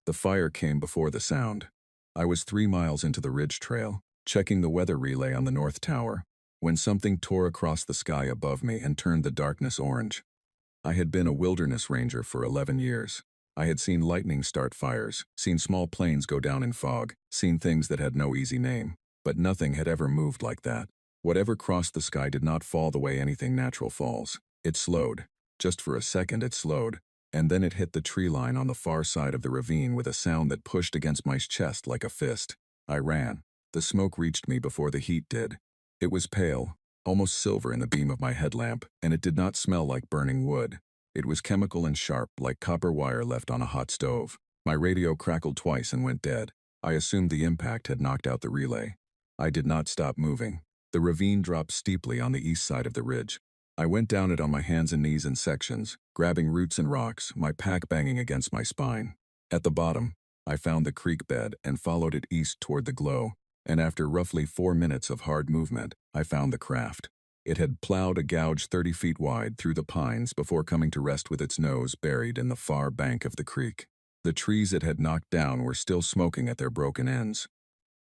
The fire came before the sound. I was 3 miles into the ridge trail, checking the weather relay on the North Tower, when something tore across the sky above me and turned the darkness orange. I had been a wilderness ranger for 11 years. I had seen lightning start fires, seen small planes go down in fog, seen things that had no easy name. But nothing had ever moved like that. Whatever crossed the sky did not fall the way anything natural falls. It slowed. Just for a second it slowed, and then it hit the tree line on the far side of the ravine with a sound that pushed against my chest like a fist. I ran. The smoke reached me before the heat did. It was pale, almost silver in the beam of my headlamp, and it did not smell like burning wood. It was chemical and sharp, like copper wire left on a hot stove. My radio crackled twice and went dead. I assumed the impact had knocked out the relay. I did not stop moving. The ravine dropped steeply on the east side of the ridge. I went down it on my hands and knees in sections, grabbing roots and rocks, my pack banging against my spine. At the bottom, I found the creek bed and followed it east toward the glow, and after roughly 4 minutes of hard movement, I found the craft. It had plowed a gouge 30 feet wide through the pines before coming to rest with its nose buried in the far bank of the creek. The trees it had knocked down were still smoking at their broken ends.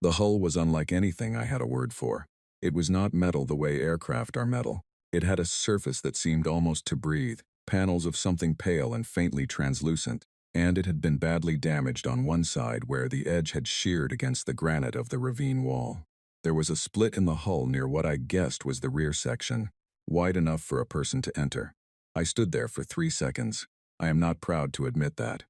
The hull was unlike anything I had a word for. It was not metal the way aircraft are metal. It had a surface that seemed almost to breathe, panels of something pale and faintly translucent, and it had been badly damaged on one side where the edge had sheared against the granite of the ravine wall. There was a split in the hull near what I guessed was the rear section, wide enough for a person to enter. I stood there for 3 seconds. I am not proud to admit that.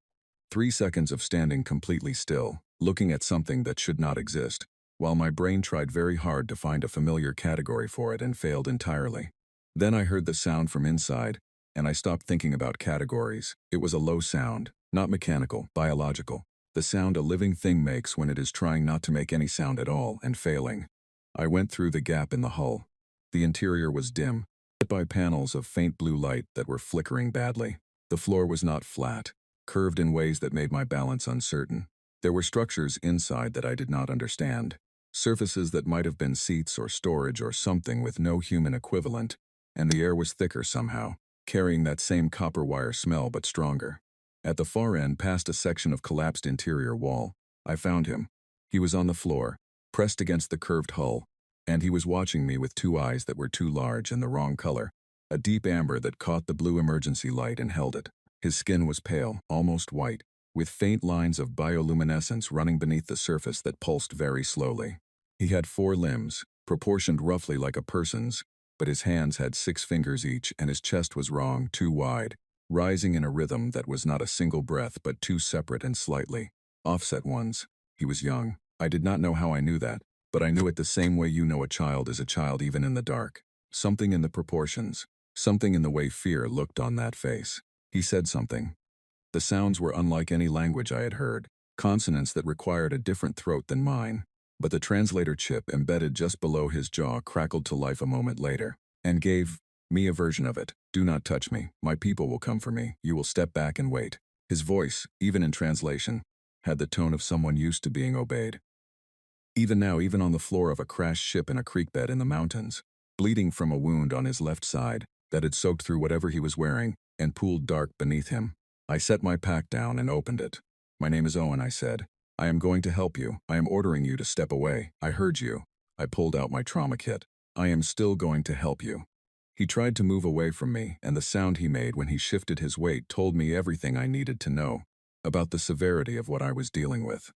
3 seconds of standing completely still, looking at something that should not exist, while my brain tried very hard to find a familiar category for it and failed entirely. Then I heard the sound from inside, and I stopped thinking about categories. It was a low sound, not mechanical, biological. The sound a living thing makes when it is trying not to make any sound at all and failing. I went through the gap in the hull. The interior was dim, lit by panels of faint blue light that were flickering badly. The floor was not flat, curved in ways that made my balance uncertain. There were structures inside that I did not understand, surfaces that might have been seats or storage or something with no human equivalent, and the air was thicker somehow, carrying that same copper wire smell but stronger. At the far end, past a section of collapsed interior wall, I found him. He was on the floor, pressed against the curved hull, and he was watching me with 2 eyes that were too large and the wrong color, a deep amber that caught the blue emergency light and held it. His skin was pale, almost white, with faint lines of bioluminescence running beneath the surface that pulsed very slowly. He had 4 limbs, proportioned roughly like a person's, but his hands had 6 fingers each and his chest was wrong, too wide, rising in a rhythm that was not a single breath but 2 separate and slightly offset ones. He was young. I did not know how I knew that, but I knew it the same way you know a child is a child even in the dark. Something in the proportions, something in the way fear looked on that face. He said something. The sounds were unlike any language I had heard, consonants that required a different throat than mine. But the translator chip embedded just below his jaw crackled to life a moment later, and gave me a version of it. "Do not touch me. My people will come for me. You will step back and wait." His voice, even in translation, had the tone of someone used to being obeyed. Even now, even on the floor of a crashed ship in a creek bed in the mountains, bleeding from a wound on his left side that had soaked through whatever he was wearing and pooled dark beneath him, I set my pack down and opened it. "My name is Owen," I said. "I am going to help you. I am ordering you to step away. I heard you." I pulled out my trauma kit. "I am still going to help you." He tried to move away from me, and the sound he made when he shifted his weight told me everything I needed to know about the severity of what I was dealing with.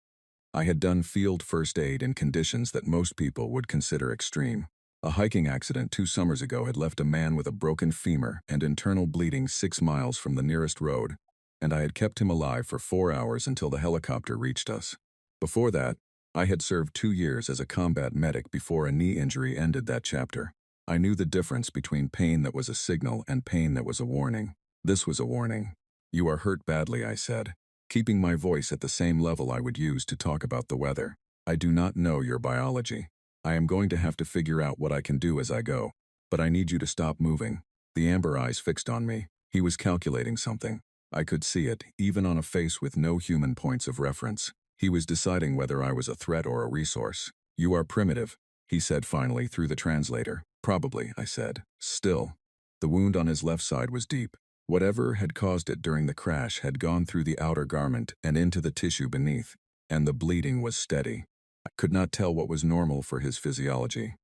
I had done field first aid in conditions that most people would consider extreme. A hiking accident 2 summers ago had left a man with a broken femur and internal bleeding 6 miles from the nearest road, and I had kept him alive for 4 hours until the helicopter reached us. Before that, I had served 2 years as a combat medic before a knee injury ended that chapter. I knew the difference between pain that was a signal and pain that was a warning. This was a warning. "You are hurt badly," I said, keeping my voice at the same level I would use to talk about the weather. "I do not know your biology. I am going to have to figure out what I can do as I go, but I need you to stop moving." The amber eyes fixed on me. He was calculating something. I could see it, even on a face with no human points of reference. He was deciding whether I was a threat or a resource. "You are primitive," he said finally through the translator. "Probably," I said. "Still." The wound on his left side was deep. Whatever had caused it during the crash had gone through the outer garment and into the tissue beneath, and the bleeding was steady. I could not tell what was normal for his physiology.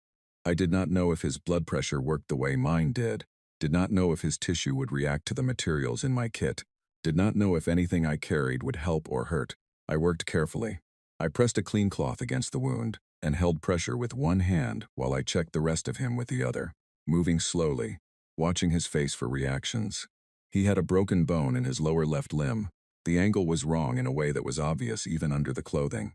I did not know if his blood pressure worked the way mine did not know if his tissue would react to the materials in my kit, did not know if anything I carried would help or hurt. I worked carefully. I pressed a clean cloth against the wound and held pressure with one hand while I checked the rest of him with the other, moving slowly, watching his face for reactions. He had a broken bone in his lower left limb. The angle was wrong in a way that was obvious even under the clothing.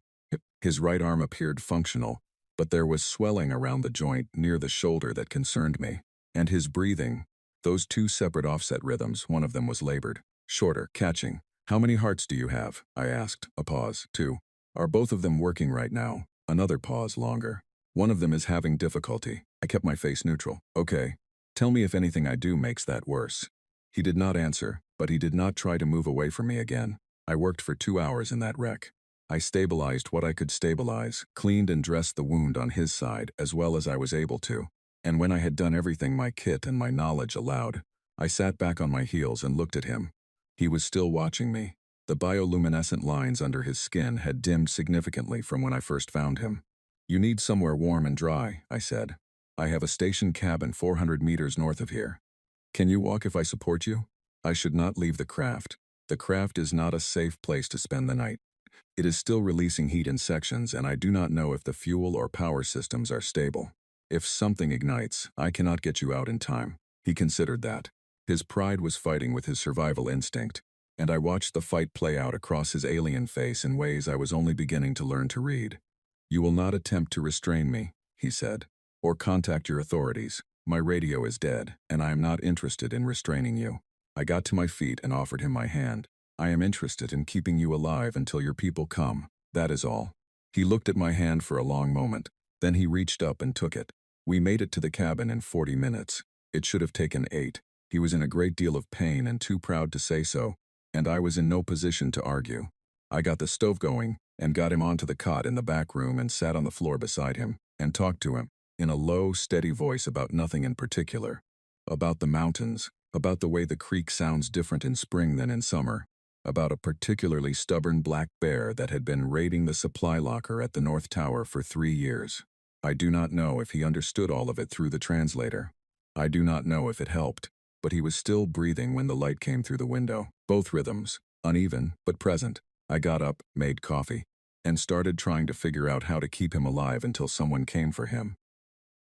His right arm appeared functional, but there was swelling around the joint near the shoulder that concerned me. And his breathing, those two separate offset rhythms, one of them was labored, shorter, catching. "How many hearts do you have?" I asked. A pause. "Two." "Are both of them working right now?" Another pause, longer. "One of them is having difficulty." I kept my face neutral. "Okay. Tell me if anything I do makes that worse." He did not answer, but he did not try to move away from me again. I worked for 2 hours in that wreck. I stabilized what I could stabilize, cleaned and dressed the wound on his side as well as I was able to. And when I had done everything my kit and my knowledge allowed, I sat back on my heels and looked at him. He was still watching me. The bioluminescent lines under his skin had dimmed significantly from when I first found him. "You need somewhere warm and dry," I said. "I have a station cabin 400 meters north of here. Can you walk if I support you?" I should not leave the craft. The craft is not a safe place to spend the night. It is still releasing heat in sections, and I do not know if the fuel or power systems are stable. If something ignites, I cannot get you out in time. He considered that. His pride was fighting with his survival instinct, and I watched the fight play out across his alien face in ways I was only beginning to learn to read. "You will not attempt to restrain me," he said, "or contact your authorities. My radio is dead, and I am not interested in restraining you." I got to my feet and offered him my hand. "I am interested in keeping you alive until your people come. That is all." He looked at my hand for a long moment. Then he reached up and took it. We made it to the cabin in 40 minutes. It should have taken 8. He was in a great deal of pain and too proud to say so, and I was in no position to argue. I got the stove going and got him onto the cot in the back room and sat on the floor beside him and talked to him in a low, steady voice about nothing in particular. About the mountains, about the way the creek sounds different in spring than in summer, about a particularly stubborn black bear that had been raiding the supply locker at the North Tower for 3 years. I do not know if he understood all of it through the translator. I do not know if it helped, but he was still breathing when the light came through the window. Both rhythms, uneven but present. I got up, made coffee, and started trying to figure out how to keep him alive until someone came for him.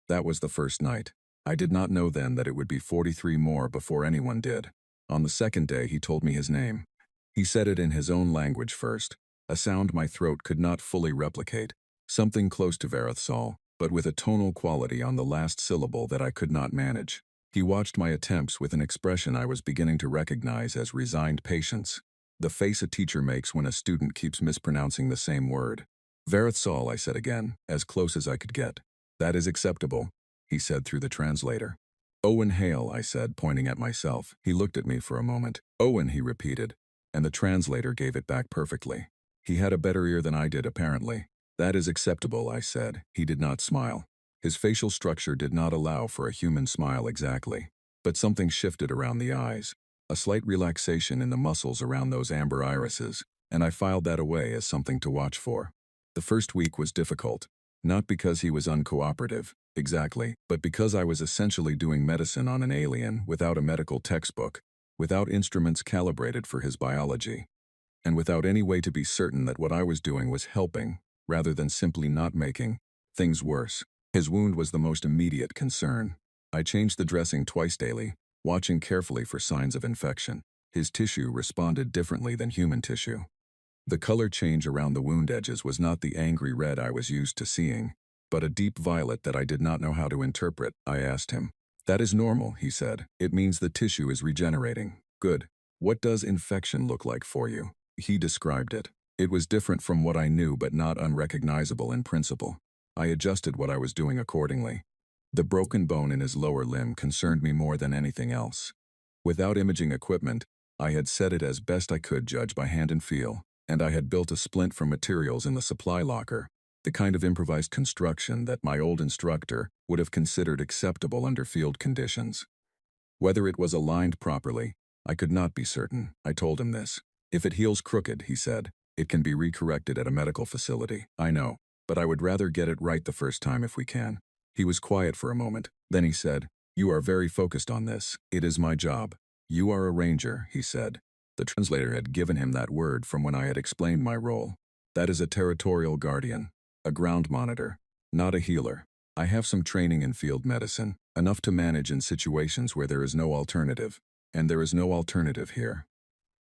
That was the first night. I did not know then that it would be 43 more before anyone did. On the second day, he told me his name. He said it in his own language first, a sound my throat could not fully replicate, something close to Varethsal, but with a tonal quality on the last syllable that I could not manage. He watched my attempts with an expression I was beginning to recognize as resigned patience, the face a teacher makes when a student keeps mispronouncing the same word. "Varethsal," I said again, as close as I could get. "That is acceptable," he said through the translator. "Owen Hale," I said, pointing at myself. He looked at me for a moment. "Owen," he repeated, and the translator gave it back perfectly. He had a better ear than I did, apparently. "That is acceptable," I said. He did not smile. His facial structure did not allow for a human smile exactly, but something shifted around the eyes, a slight relaxation in the muscles around those amber irises, and I filed that away as something to watch for. The first week was difficult, not because he was uncooperative, exactly, but because I was essentially doing medicine on an alien without a medical textbook, without instruments calibrated for his biology, and without any way to be certain that what I was doing was helping, rather than simply not making, things worse. His wound was the most immediate concern. I changed the dressing twice daily, watching carefully for signs of infection. His tissue responded differently than human tissue. The color change around the wound edges was not the angry red I was used to seeing, but a deep violet that I did not know how to interpret. I asked him. "That is normal," he said. "It means the tissue is regenerating." "Good. What does infection look like for you?" He described it. It was different from what I knew but not unrecognizable in principle. I adjusted what I was doing accordingly. The broken bone in his lower limb concerned me more than anything else. Without imaging equipment, I had set it as best I could judge by hand and feel, and I had built a splint from materials in the supply locker, the kind of improvised construction that my old instructor would have considered acceptable under field conditions. Whether it was aligned properly, I could not be certain. I told him this. If it heals crooked, he said, it can be recorrected at a medical facility. I know, but I would rather get it right the first time if we can. He was quiet for a moment. Then he said, you are very focused on this. It is my job. You are a ranger, he said. The translator had given him that word from when I had explained my role. That is a territorial guardian, a ground monitor, not a healer. I have some training in field medicine, enough to manage in situations where there is no alternative. And there is no alternative here.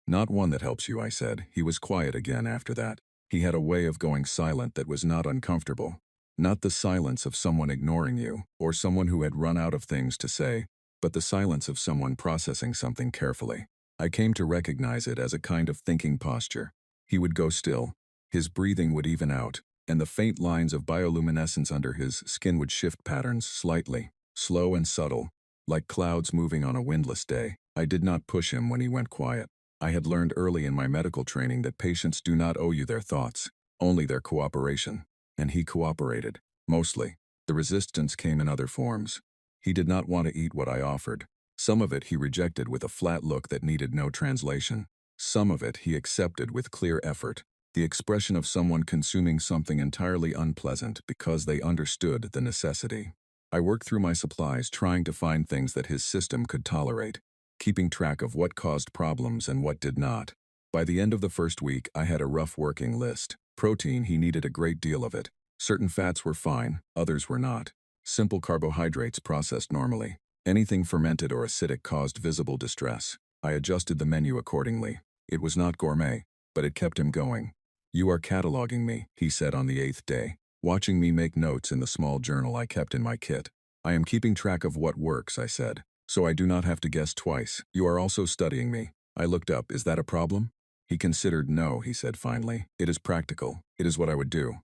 Not one that helps you, I said. He was quiet again after that. He had a way of going silent that was not uncomfortable. Not the silence of someone ignoring you, or someone who had run out of things to say, but the silence of someone processing something carefully. I came to recognize it as a kind of thinking posture. He would go still. His breathing would even out, and the faint lines of bioluminescence under his skin would shift patterns slightly, slow and subtle, like clouds moving on a windless day. I did not push him when he went quiet. I had learned early in my medical training that patients do not owe you their thoughts, only their cooperation. And he cooperated, mostly. The resistance came in other forms. He did not want to eat what I offered. Some of it he rejected with a flat look that needed no translation. Some of it he accepted with clear effort, the expression of someone consuming something entirely unpleasant because they understood the necessity. I worked through my supplies trying to find things that his system could tolerate, keeping track of what caused problems and what did not. By the end of the first week, I had a rough working list. Protein, he needed a great deal of it. Certain fats were fine, others were not. Simple carbohydrates processed normally. Anything fermented or acidic caused visible distress. I adjusted the menu accordingly. It was not gourmet, but it kept him going. You are cataloging me, he said on the 8th day, watching me make notes in the small journal I kept in my kit. I am keeping track of what works, I said, so I do not have to guess twice. You are also studying me. I looked up. Is that a problem? He considered. No, he said finally. It is practical. It is what I would do.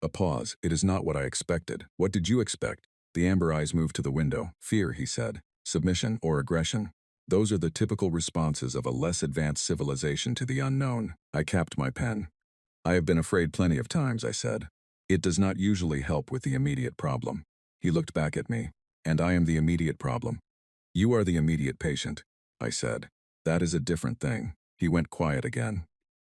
A pause. It is not what I expected. What did you expect? The amber eyes moved to the window. Fear, he said. Submission or aggression. Those are the typical responses of a less advanced civilization to the unknown. I capped my pen. I have been afraid plenty of times, I said. It does not usually help with the immediate problem. He looked back at me. And I am the immediate problem. You are the immediate patient, I said. That is a different thing. He went quiet again.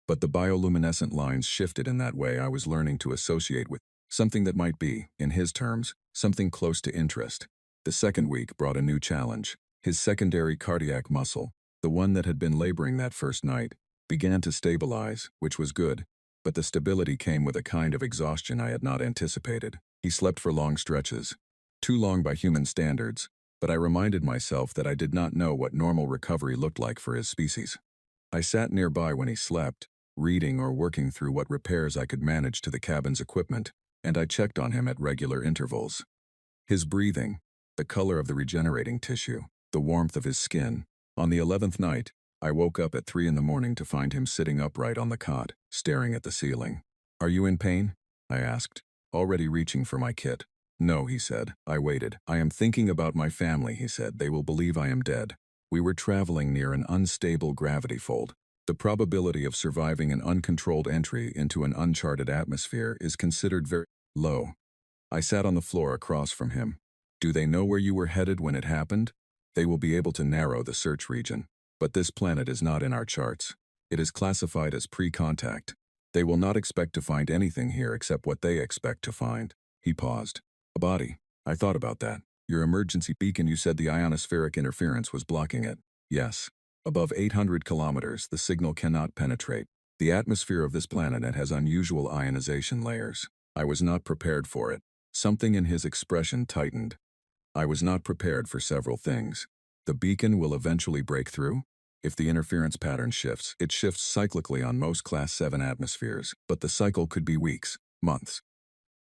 But the bioluminescent lines shifted in that way I was learning to associate with something that might be, in his terms, something close to interest. The second week brought a new challenge. His secondary cardiac muscle, the one that had been laboring that first night, began to stabilize, which was good. But the stability came with a kind of exhaustion I had not anticipated. He slept for long stretches. Too long by human standards, but I reminded myself that I did not know what normal recovery looked like for his species. I sat nearby when he slept, reading or working through what repairs I could manage to the cabin's equipment, and I checked on him at regular intervals. His breathing, the color of the regenerating tissue, the warmth of his skin. On the 11th night, I woke up at 3 in the morning to find him sitting upright on the cot, staring at the ceiling. Are you in pain? I asked, already reaching for my kit. No, he said. I waited. I am thinking about my family, he said. They will believe I am dead. We were traveling near an unstable gravity fold. The probability of surviving an uncontrolled entry into an uncharted atmosphere is considered very low. I sat on the floor across from him. Do they know where you were headed when it happened? They will be able to narrow the search region. But this planet is not in our charts. It is classified as pre-contact. They will not expect to find anything here except what they expect to find. He paused. A body. I thought about that. Your emergency beacon, you said the ionospheric interference was blocking it. Yes. Above 800 kilometers, the signal cannot penetrate. The atmosphere of this planet has unusual ionization layers. I was not prepared for it. Something in his expression tightened. I was not prepared for several things. The beacon will eventually break through. If the interference pattern shifts, it shifts cyclically on most Class 7 atmospheres, but the cycle could be weeks, months.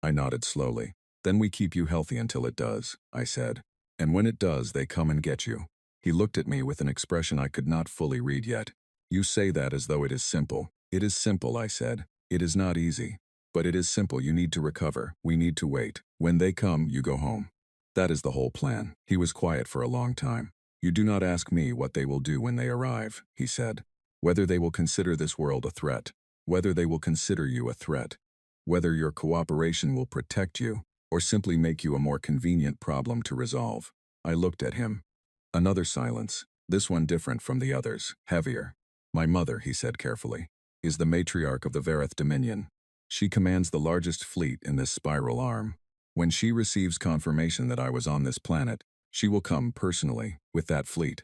I nodded slowly. Then we keep you healthy until it does, I said. And when it does, they come and get you. He looked at me with an expression I could not fully read yet. You say that as though it is simple. It is simple, I said. It is not easy. But it is simple. You need to recover. We need to wait. When they come, you go home. That is the whole plan. He was quiet for a long time. You do not ask me what they will do when they arrive, he said. Whether they will consider this world a threat. Whether they will consider you a threat. Whether your cooperation will protect you, or simply make you a more convenient problem to resolve. I looked at him. Another silence. This one different from the others, heavier. My mother, he said carefully, is the matriarch of the Vareth Dominion. She commands the largest fleet in this spiral arm. When she receives confirmation that I was on this planet, she will come personally with that fleet.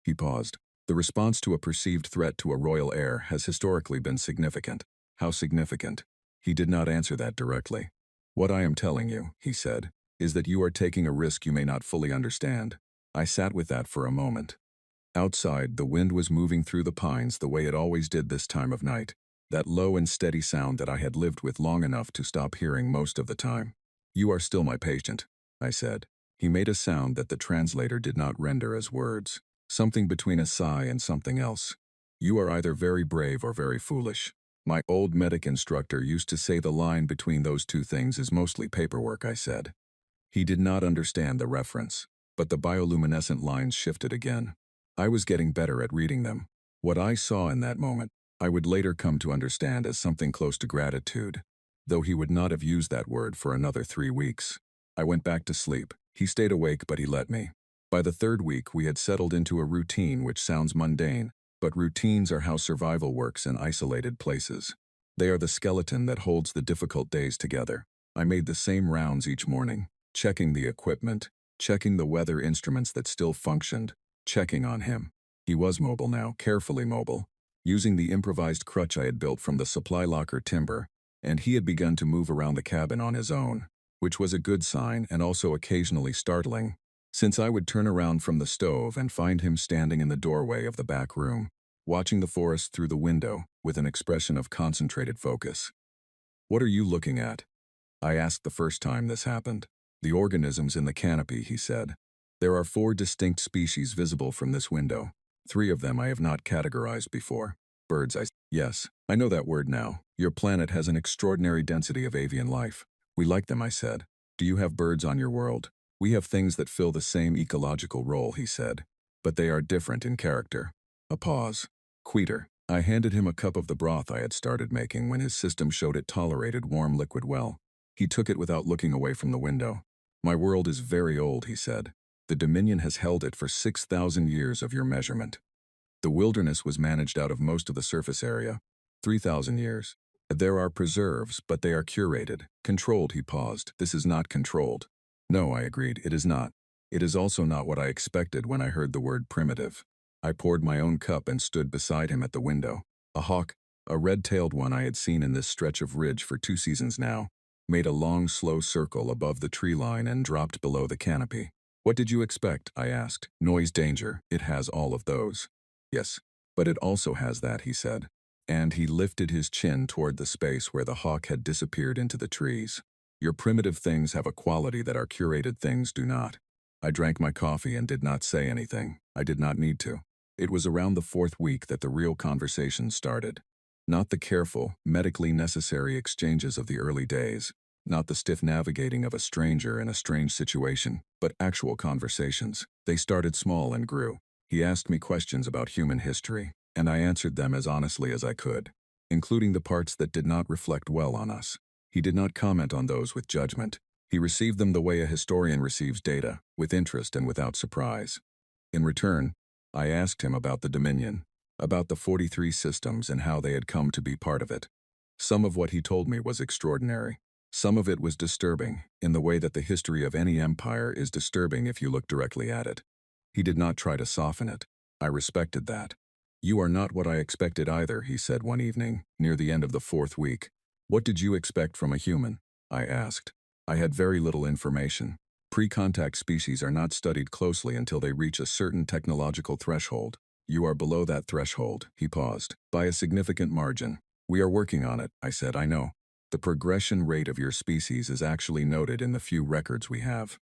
He paused. The response to a perceived threat to a royal heir has historically been significant. How significant? He did not answer that directly. What I am telling you, he said, is that you are taking a risk you may not fully understand. I sat with that for a moment. Outside, the wind was moving through the pines the way it always did this time of night, that low and steady sound that I had lived with long enough to stop hearing most of the time. You are still my patient, I said. He made a sound that the translator did not render as words, something between a sigh and something else. You are either very brave or very foolish. My old medic instructor used to say the line between those two things is mostly paperwork, I said. He did not understand the reference, but the bioluminescent lines shifted again. I was getting better at reading them. What I saw in that moment, I would later come to understand as something close to gratitude, though he would not have used that word for another 3 weeks. I went back to sleep. He stayed awake, but he let me. By the 3rd week, we had settled into a routine which sounds mundane, but routines are how survival works in isolated places. They are the skeleton that holds the difficult days together. I made the same rounds each morning, checking the equipment, checking the weather instruments that still functioned, checking on him. He was mobile now, carefully mobile, using the improvised crutch I had built from the supply locker timber, and he had begun to move around the cabin on his own, which was a good sign and also occasionally startling, since I would turn around from the stove and find him standing in the doorway of the back room, watching the forest through the window with an expression of concentrated focus. "What are you looking at?" I asked the first time this happened. "The organisms in the canopy," he said. "There are 4 distinct species visible from this window. 3 of them I have not categorized before. Birds, Yes, I know that word now. Your planet has an extraordinary density of avian life. We like them," I said. "Do you have birds on your world?" "We have things that fill the same ecological role," he said, "but they are different in character." A pause. "Queeter." I handed him a cup of the broth I had started making when his system showed it tolerated warm liquid well. He took it without looking away from the window. "My world is very old," he said. "The Dominion has held it for 6,000 years of your measurement. The wilderness was managed out of most of the surface area. 3,000 years. There are preserves, but they are curated. Controlled," he paused. "This is not controlled." "No," I agreed, "it is not. It is also not what I expected when I heard the word primitive." I poured my own cup and stood beside him at the window. A hawk, a red-tailed one I had seen in this stretch of ridge for 2 seasons now, made a long, slow circle above the tree line and dropped below the canopy. "What did you expect?" I asked. "Noise danger. It has all of those." "Yes, but it also has that," he said. And he lifted his chin toward the space where the hawk had disappeared into the trees. "Your primitive things have a quality that our curated things do not." I drank my coffee and did not say anything. I did not need to. It was around the 4th week that the real conversation started. Not the careful, medically necessary exchanges of the early days, not the stiff navigating of a stranger in a strange situation, but actual conversations. They started small and grew. He asked me questions about human history, and I answered them as honestly as I could, including the parts that did not reflect well on us. He did not comment on those with judgment. He received them the way a historian receives data, with interest and without surprise. In return, I asked him about the Dominion, about the 43 systems and how they had come to be part of it. Some of what he told me was extraordinary. Some of it was disturbing, in the way that the history of any empire is disturbing if you look directly at it. He did not try to soften it. I respected that. "You are not what I expected either," he said one evening, near the end of the 4th week. "What did you expect from a human?" I asked. I had very little information. Pre-contact species are not studied closely until they reach a certain technological threshold. "You are below that threshold," he paused, "by a significant margin." "We are working on it," I said. "I know. The progression rate of your species is actually noted in the few records we have.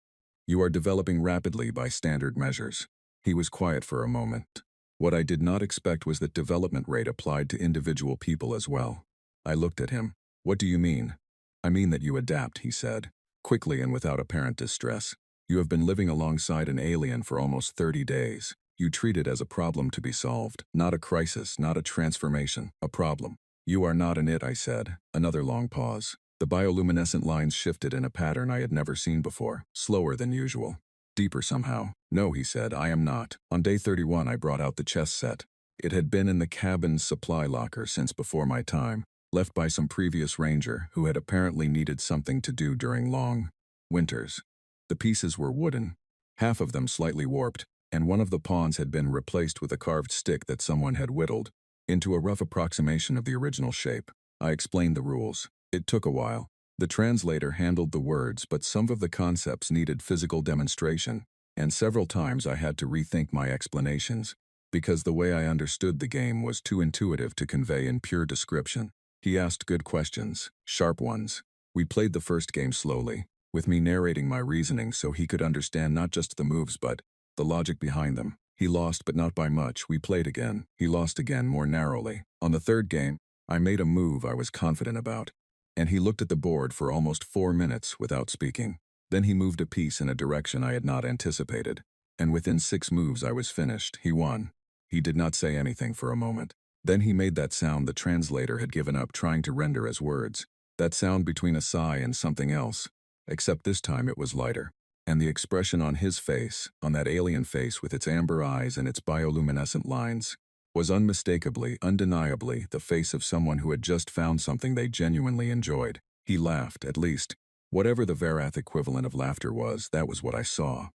You are developing rapidly by standard measures." He was quiet for a moment. What I did not expect was that development rate applied to individual people as well. I looked at him. "What do you mean?" "I mean that you adapt," he said, quickly and without apparent distress. "You have been living alongside an alien for almost 30 days. You treat it as a problem to be solved, not a crisis, not a transformation, a problem." "You are not an it," I said. Another long pause. The bioluminescent lines shifted in a pattern I had never seen before, slower than usual. Deeper somehow. No, he said, I am not. On day 31, I brought out the chess set. It had been in the cabin's supply locker since before my time, left by some previous ranger who had apparently needed something to do during long winters. The pieces were wooden, half of them slightly warped, and one of the pawns had been replaced with a carved stick that someone had whittled into a rough approximation of the original shape. I explained the rules. It took a while. The translator handled the words, but some of the concepts needed physical demonstration, and several times I had to rethink my explanations, because the way I understood the game was too intuitive to convey in pure description. He asked good questions, sharp ones. We played the first game slowly, with me narrating my reasoning so he could understand not just the moves but the logic behind them. He lost, but not by much. We played again. He lost again, more narrowly. On the third game, I made a move I was confident about, and he looked at the board for almost 4 minutes without speaking. Then he moved a piece in a direction I had not anticipated, and within 6 moves I was finished. He won. He did not say anything for a moment. Then he made that sound the translator had given up trying to render as words. That sound between a sigh and something else, except this time it was lighter. And the expression on his face, on that alien face with its amber eyes and its bioluminescent lines, was unmistakably, undeniably the face of someone who had just found something they genuinely enjoyed. He laughed, at least. Whatever the Varath equivalent of laughter was, that was what I saw.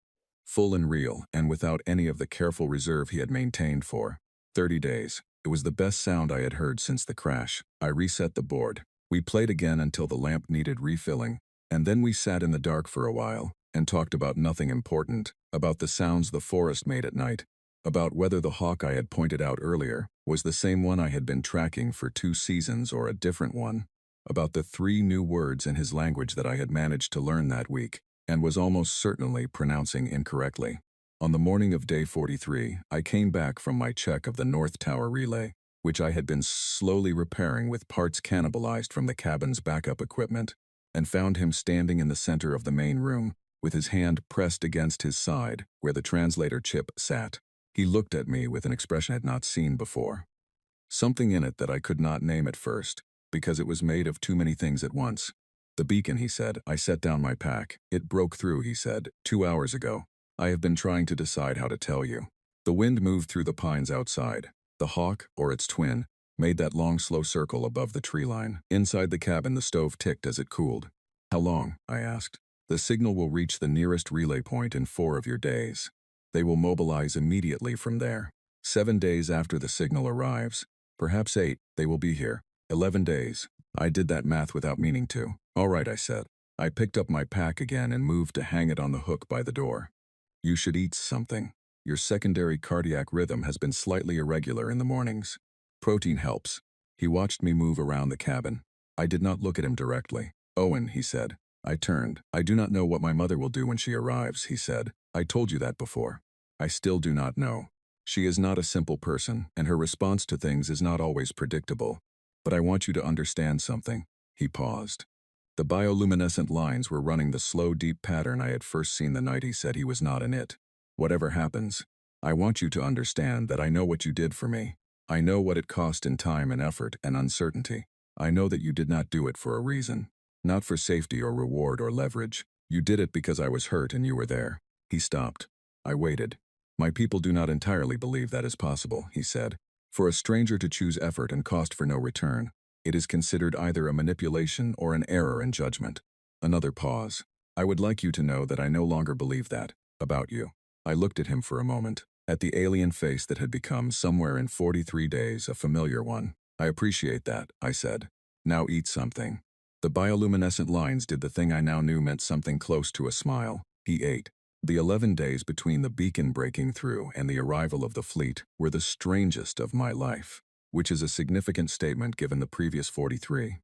Full and real, and without any of the careful reserve he had maintained for 30 days. It was the best sound I had heard since the crash. I reset the board. We played again until the lamp needed refilling, and then we sat in the dark for a while and talked about nothing important, about the sounds the forest made at night, about whether the hawk I had pointed out earlier was the same one I had been tracking for 2 seasons or a different one, about the 3 new words in his language that I had managed to learn that week and was almost certainly pronouncing incorrectly. On the morning of day 43, I came back from my check of the North Tower relay, which I had been slowly repairing with parts cannibalized from the cabin's backup equipment, and found him standing in the center of the main room, with his hand pressed against his side, where the translator chip sat. He looked at me with an expression I had not seen before. Something in it that I could not name at first, because it was made of too many things at once. The beacon, he said. I set down my pack. It broke through, he said, 2 hours ago. I have been trying to decide how to tell you. The wind moved through the pines outside. The hawk, or its twin, made that long, slow circle above the tree line. Inside the cabin, the stove ticked as it cooled. How long? I asked. The signal will reach the nearest relay point in 4 of your days. They will mobilize immediately from there. 7 days after the signal arrives, perhaps 8, they will be here. 11 days. I did that math without meaning to. All right, I said. I picked up my pack again and moved to hang it on the hook by the door. You should eat something. Your secondary cardiac rhythm has been slightly irregular in the mornings. Protein helps. He watched me move around the cabin. I did not look at him directly. Owen, he said. I turned. I do not know what my mother will do when she arrives, he said. I told you that before. I still do not know. She is not a simple person, and her response to things is not always predictable. But I want you to understand something. He paused. The bioluminescent lines were running the slow, deep pattern I had first seen the night he said he was not in it. Whatever happens, I want you to understand that I know what you did for me. I know what it cost in time and effort and uncertainty. I know that you did not do it for a reason. Not for safety or reward or leverage. You did it because I was hurt and you were there. He stopped. I waited. My people do not entirely believe that is possible, he said. For a stranger to choose effort and cost for no return, it is considered either a manipulation or an error in judgment. Another pause. I would like you to know that I no longer believe that, about you. I looked at him for a moment, at the alien face that had become, somewhere in 43 days, a familiar one. I appreciate that, I said. Now eat something. The bioluminescent lines did the thing I now knew meant something close to a smile. He ate. The 11 days between the beacon breaking through and the arrival of the fleet were the strangest of my life, which is a significant statement given the previous 43.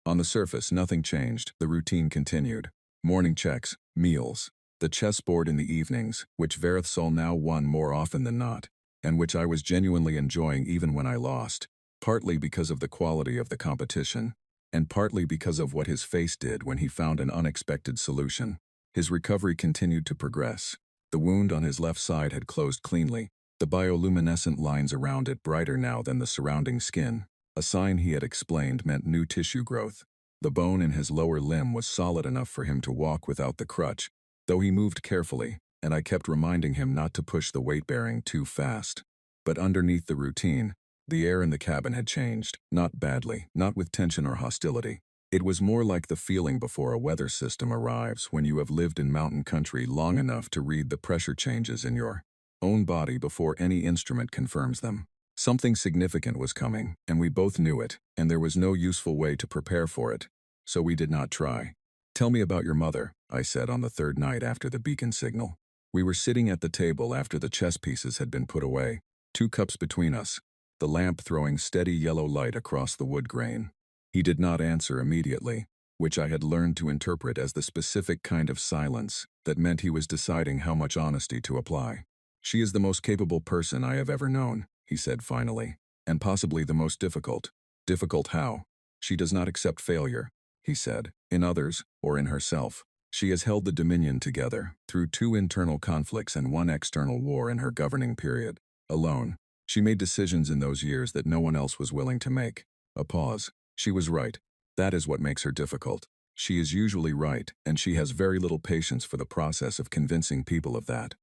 On the surface, nothing changed. The routine continued. Morning checks, meals, the chessboard in the evenings, which Varethsol now won more often than not, and which I was genuinely enjoying even when I lost, partly because of the quality of the competition, and partly because of what his face did when he found an unexpected solution. His recovery continued to progress. The wound on his left side had closed cleanly, the bioluminescent lines around it brighter now than the surrounding skin. A sign he had explained meant new tissue growth. The bone in his lower limb was solid enough for him to walk without the crutch, though he moved carefully, and I kept reminding him not to push the weight-bearing too fast. But underneath the routine, the air in the cabin had changed, not badly, not with tension or hostility. It was more like the feeling before a weather system arrives when you have lived in mountain country long enough to read the pressure changes in your own body before any instrument confirms them. Something significant was coming, and we both knew it, and there was no useful way to prepare for it, so we did not try. "Tell me about your mother," I said on the third night after the beacon signal. We were sitting at the table after the chess pieces had been put away, 2 cups between us, the lamp throwing steady yellow light across the wood grain. He did not answer immediately, which I had learned to interpret as the specific kind of silence that meant he was deciding how much honesty to apply. "She is the most capable person I have ever known," he said finally, "and possibly the most difficult." "Difficult how?" "She does not accept failure," he said, "in others or in herself. She has held the Dominion together through 2 internal conflicts and 1 external war in her governing period. Alone, she made decisions in those years that no one else was willing to make." A pause. "She was right. That is what makes her difficult. She is usually right, and she has very little patience for the process of convincing people of that."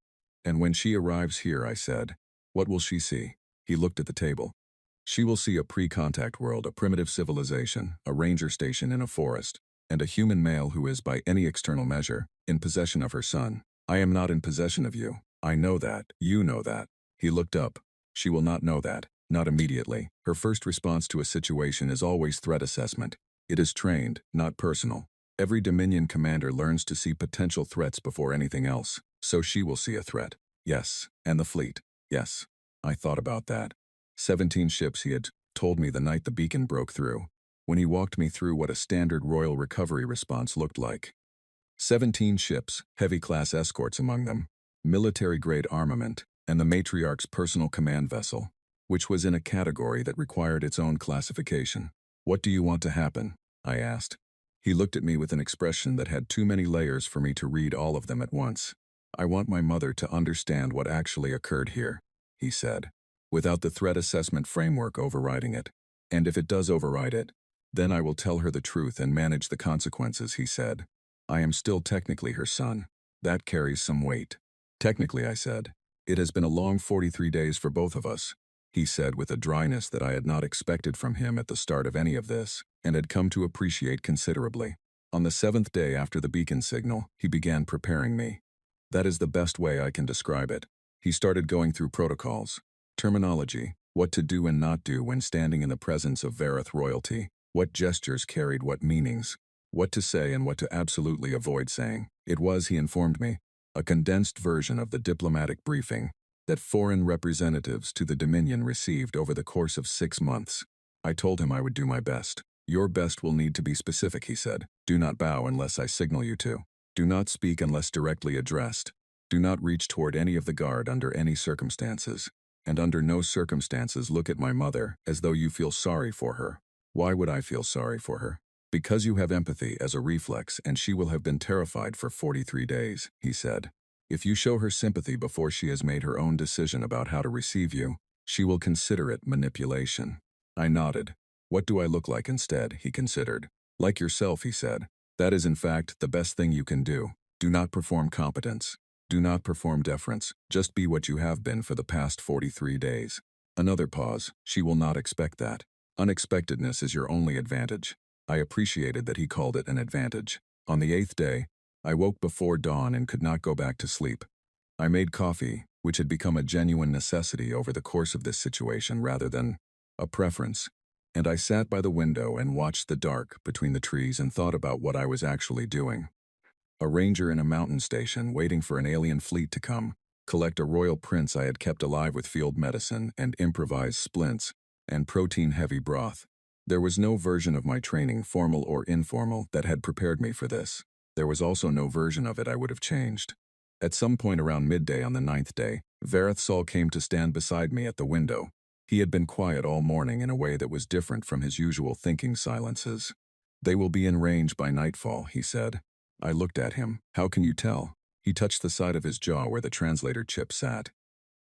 "And when she arrives here," I said, "what will she see?" He looked at the table. "She will see a pre-contact world, a primitive civilization, a ranger station in a forest, and a human male who is, by any external measure, in possession of her son. I am not in possession of you. I know that. You know that." He looked up. "She will not know that. Not immediately. Her first response to a situation is always threat assessment. It is trained, not personal. Every Dominion commander learns to see potential threats before anything else, so she will see a threat. Yes, and the fleet. Yes." I thought about that. 17 ships, he had told me the night the beacon broke through, when he walked me through what a standard Royal Recovery response looked like. 17 ships, heavy-class escorts among them, military-grade armament, and the matriarch's personal command vessel, which was in a category that required its own classification. "What do you want to happen?" I asked. He looked at me with an expression that had too many layers for me to read all of them at once. "I want my mother to understand what actually occurred here," he said, "without the threat assessment framework overriding it. And if it does override it, then I will tell her the truth and manage the consequences," he said. "I am still technically her son. That carries some weight." "Technically," I said. "It has been a long 43 days for both of us," he said with a dryness that I had not expected from him at the start of any of this, and had come to appreciate considerably. On the 7th day after the beacon signal, he began preparing me. That is the best way I can describe it. He started going through protocols, terminology, what to do and not do when standing in the presence of Vareth royalty, what gestures carried what meanings, what to say and what to absolutely avoid saying. It was, he informed me, a condensed version of the diplomatic briefing that foreign representatives to the Dominion received over the course of 6 months. I told him I would do my best. "Your best will need to be specific," he said. "Do not bow unless I signal you to. Do not speak unless directly addressed. Do not reach toward any of the guard under any circumstances. And under no circumstances look at my mother as though you feel sorry for her." "Why would I feel sorry for her?" "Because you have empathy as a reflex and she will have been terrified for 43 days, he said. "If you show her sympathy before she has made her own decision about how to receive you, she will consider it manipulation." I nodded. "What do I look like instead?" he considered. "Like yourself," he said. "That is in fact the best thing you can do. Do not perform competence. Do not perform deference. Just be what you have been for the past 43 days. Another pause. "She will not expect that. Unexpectedness is your only advantage." I appreciated that he called it an advantage. On the 8th day, I woke before dawn and could not go back to sleep. I made coffee, which had become a genuine necessity over the course of this situation rather than a preference, and I sat by the window and watched the dark between the trees and thought about what I was actually doing. A ranger in a mountain station waiting for an alien fleet to come, collect a royal prince I had kept alive with field medicine and improvised splints and protein-heavy broth. There was no version of my training, formal or informal, that had prepared me for this. There was also no version of it I would have changed. At some point around midday on the 9th day, Vareth Sol came to stand beside me at the window. He had been quiet all morning in a way that was different from his usual thinking silences. "They will be in range by nightfall," he said. I looked at him. "How can you tell?" He touched the side of his jaw where the translator chip sat.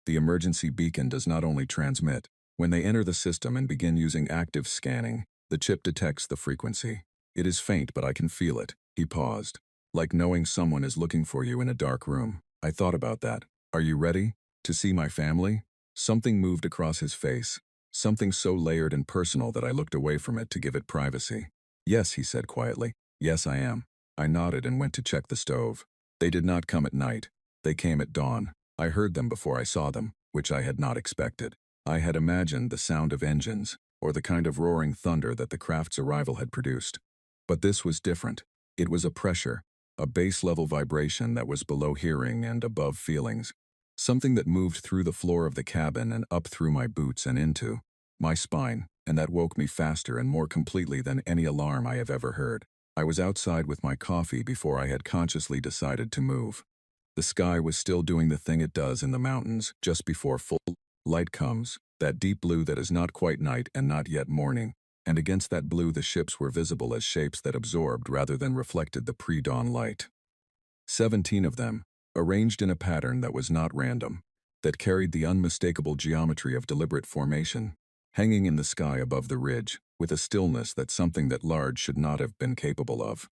"The emergency beacon does not only transmit. When they enter the system and begin using active scanning, the chip detects the frequency. It is faint, but I can feel it." He paused. "Like knowing someone is looking for you in a dark room." I thought about that. Are you ready? To see my family? Something moved across his face. Something so layered and personal that I looked away from it to give it privacy. Yes, he said quietly. Yes, I am. I nodded and went to check the stove. They did not come at night. They came at dawn. I heard them before I saw them, which I had not expected. I had imagined the sound of engines, or the kind of roaring thunder that the craft's arrival had produced. But this was different. It was a pressure, a base-level vibration that was below hearing and above feelings. Something that moved through the floor of the cabin and up through my boots and into my spine, and that woke me faster and more completely than any alarm I have ever heard. I was outside with my coffee before I had consciously decided to move. The sky was still doing the thing it does in the mountains just before full light comes, that deep blue that is not quite night and not yet morning, and against that blue the ships were visible as shapes that absorbed rather than reflected the pre-dawn light. 17 of them, arranged in a pattern that was not random, that carried the unmistakable geometry of deliberate formation, hanging in the sky above the ridge, with a stillness that something that large should not have been capable of.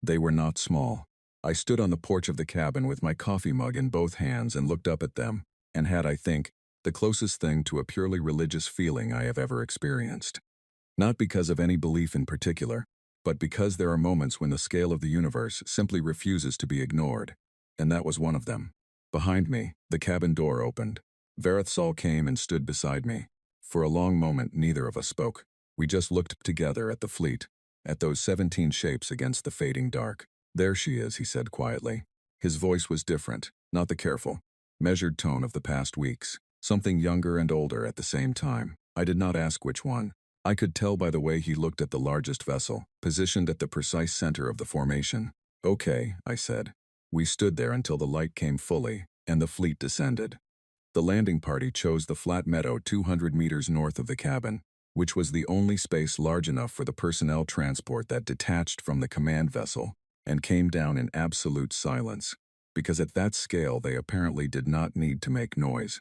They were not small. I stood on the porch of the cabin with my coffee mug in both hands and looked up at them, and had, I think, the closest thing to a purely religious feeling I have ever experienced. Not because of any belief in particular, but because there are moments when the scale of the universe simply refuses to be ignored, and that was one of them. Behind me, the cabin door opened. Vareth Sol came and stood beside me. For a long moment, neither of us spoke. We just looked together at the fleet, at those 17 shapes against the fading dark. There she is, he said quietly. His voice was different, not the careful, measured tone of the past weeks, something younger and older at the same time. I did not ask which one. I could tell by the way he looked at the largest vessel, positioned at the precise center of the formation. Okay, I said. We stood there until the light came fully, and the fleet descended. The landing party chose the flat meadow 200 meters north of the cabin, which was the only space large enough for the personnel transport that detached from the command vessel and came down in absolute silence, because at that scale they apparently did not need to make noise.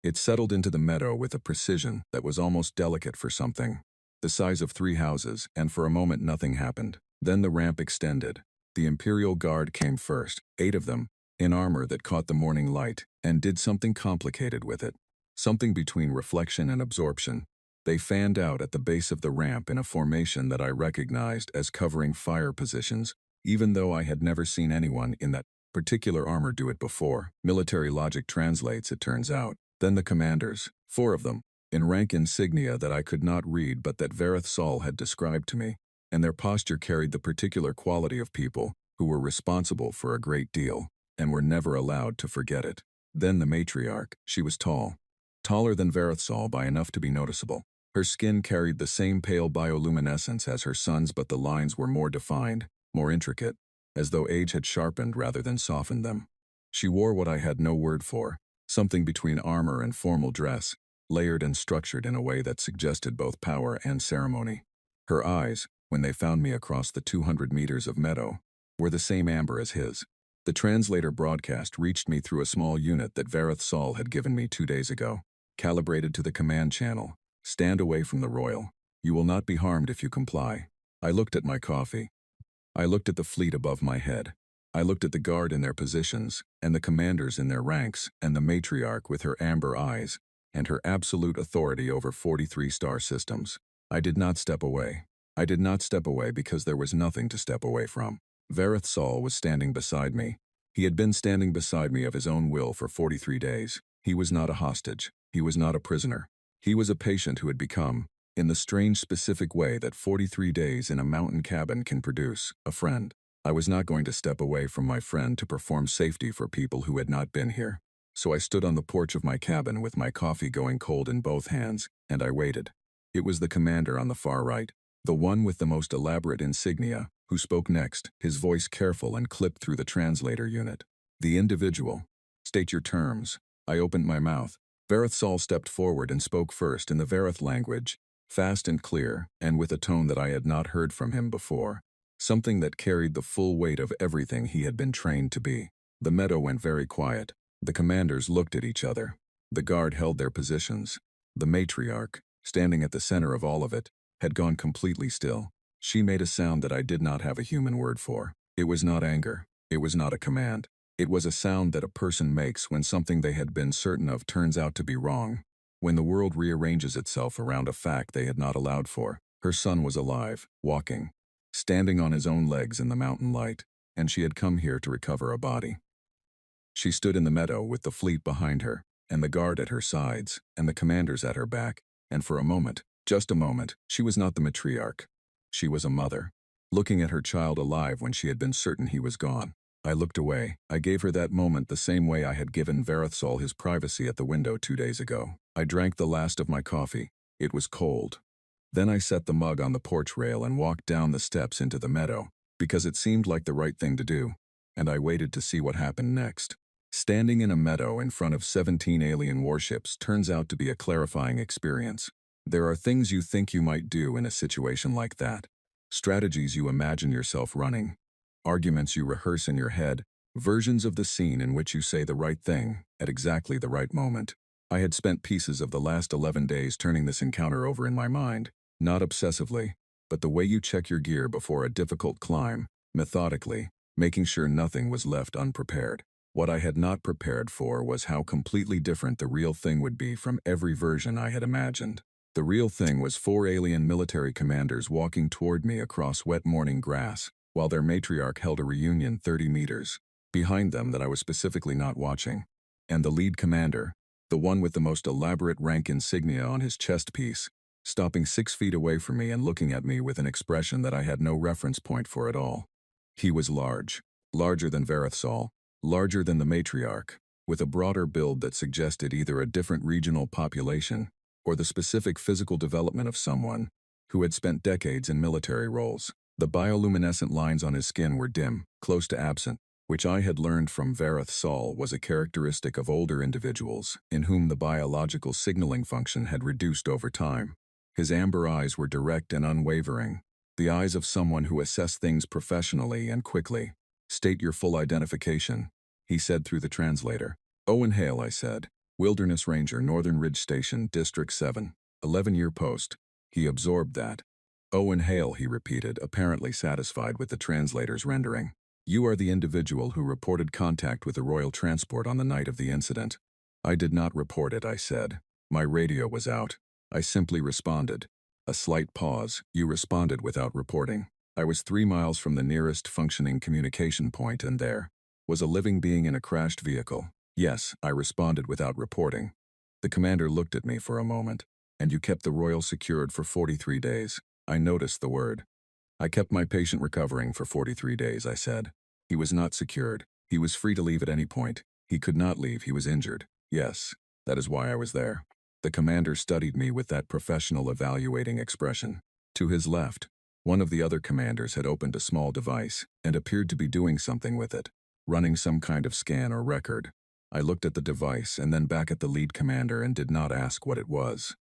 It settled into the meadow with a precision that was almost delicate for something, the size of 3 houses, and for a moment nothing happened. Then the ramp extended. The Imperial Guard came first, 8 of them, in armor that caught the morning light, and did something complicated with it, something between reflection and absorption. They fanned out at the base of the ramp in a formation that I recognized as covering fire positions, even though I had never seen anyone in that particular armor do it before. Military logic translates, it turns out. Then the commanders, 4 of them, in rank insignia that I could not read but that Vareth Sol had described to me, and their posture carried the particular quality of people who were responsible for a great deal, and were never allowed to forget it. Then the matriarch. She was tall, taller than Vareth Sol by enough to be noticeable. Her skin carried the same pale bioluminescence as her son's, but the lines were more defined, more intricate, as though age had sharpened rather than softened them. She wore what I had no word for, something between armor and formal dress, layered and structured in a way that suggested both power and ceremony. Her eyes, when they found me across the 200 meters of meadow, were the same amber as his. The translator broadcast reached me through a small unit that Vareth Sol had given me 2 days ago, calibrated to the command channel. Stand away from the royal. You will not be harmed if you comply. I looked at my coffee. I looked at the fleet above my head. I looked at the guard in their positions, and the commanders in their ranks, and the matriarch with her amber eyes, and her absolute authority over 43 star systems. I did not step away. I did not step away because there was nothing to step away from. Vareth Sol was standing beside me. He had been standing beside me of his own will for 43 days. He was not a hostage. He was not a prisoner. He was a patient who had become, in the strange specific way that 43 days in a mountain cabin can produce, a friend. I was not going to step away from my friend to perform safety for people who had not been here. So I stood on the porch of my cabin with my coffee going cold in both hands, and I waited. It was the commander on the far right, the one with the most elaborate insignia, who spoke next, his voice careful and clipped through the translator unit. The individual. State your terms. I opened my mouth. Vareth Sol stepped forward and spoke first in the Vareth language, fast and clear, and with a tone that I had not heard from him before, something that carried the full weight of everything he had been trained to be. The meadow went very quiet. The commanders looked at each other. The guard held their positions. The matriarch, standing at the center of all of it, had gone completely still. She made a sound that I did not have a human word for. It was not anger. It was not a command. It was a sound that a person makes when something they had been certain of turns out to be wrong, when the world rearranges itself around a fact they had not allowed for. Her son was alive, walking, standing on his own legs in the mountain light, and she had come here to recover a body. She stood in the meadow with the fleet behind her, and the guard at her sides, and the commanders at her back, and for a moment, just a moment, she was not the matriarch. She was a mother, looking at her child alive when she had been certain he was gone. I looked away. I gave her that moment the same way I had given Verethsol his privacy at the window 2 days ago. I drank the last of my coffee. It was cold. Then I set the mug on the porch rail and walked down the steps into the meadow, because it seemed like the right thing to do, and I waited to see what happened next. Standing in a meadow in front of 17 alien warships turns out to be a clarifying experience. There are things you think you might do in a situation like that, strategies you imagine yourself running, arguments you rehearse in your head, versions of the scene in which you say the right thing at exactly the right moment. I had spent pieces of the last 11 days turning this encounter over in my mind, not obsessively, but the way you check your gear before a difficult climb, methodically, making sure nothing was left unprepared. What I had not prepared for was how completely different the real thing would be from every version I had imagined. The real thing was 4 alien military commanders walking toward me across wet morning grass, while their matriarch held a reunion 30 meters behind them that I was specifically not watching. And the lead commander, the one with the most elaborate rank insignia on his chest piece, stopping 6 feet away from me and looking at me with an expression that I had no reference point for at all. He was large, larger than Verethsol, larger than the matriarch, with a broader build that suggested either a different regional population or the specific physical development of someone who had spent decades in military roles. The bioluminescent lines on his skin were dim, close to absent, which I had learned from Verethsol was a characteristic of older individuals in whom the biological signaling function had reduced over time. His amber eyes were direct and unwavering, the eyes of someone who assessed things professionally and quickly. "State your full identification," he said through the translator. "Owen Hale," I said. "Wilderness Ranger, Northern Ridge Station, District 7, 11-year post." He absorbed that. "Owen Hale," he repeated, apparently satisfied with the translator's rendering. "You are the individual who reported contact with the Royal Transport on the night of the incident." "I did not report it," I said. "My radio was out. I simply responded." A slight pause. "You responded without reporting." I was 3 miles from the nearest functioning communication point, and there was a living being in a crashed vehicle. "Yes, I responded without reporting." The commander looked at me for a moment. "And you kept the Royal secured for 43 days. I noticed the word. "I kept my patient recovering for 43 days, I said. "He was not secured. He was free to leave at any point. He could not leave, he was injured." "Yes, that is why I was there." The commander studied me with that professional evaluating expression. To his left, one of the other commanders had opened a small device and appeared to be doing something with it, running some kind of scan or record. I looked at the device and then back at the lead commander and did not ask what it was.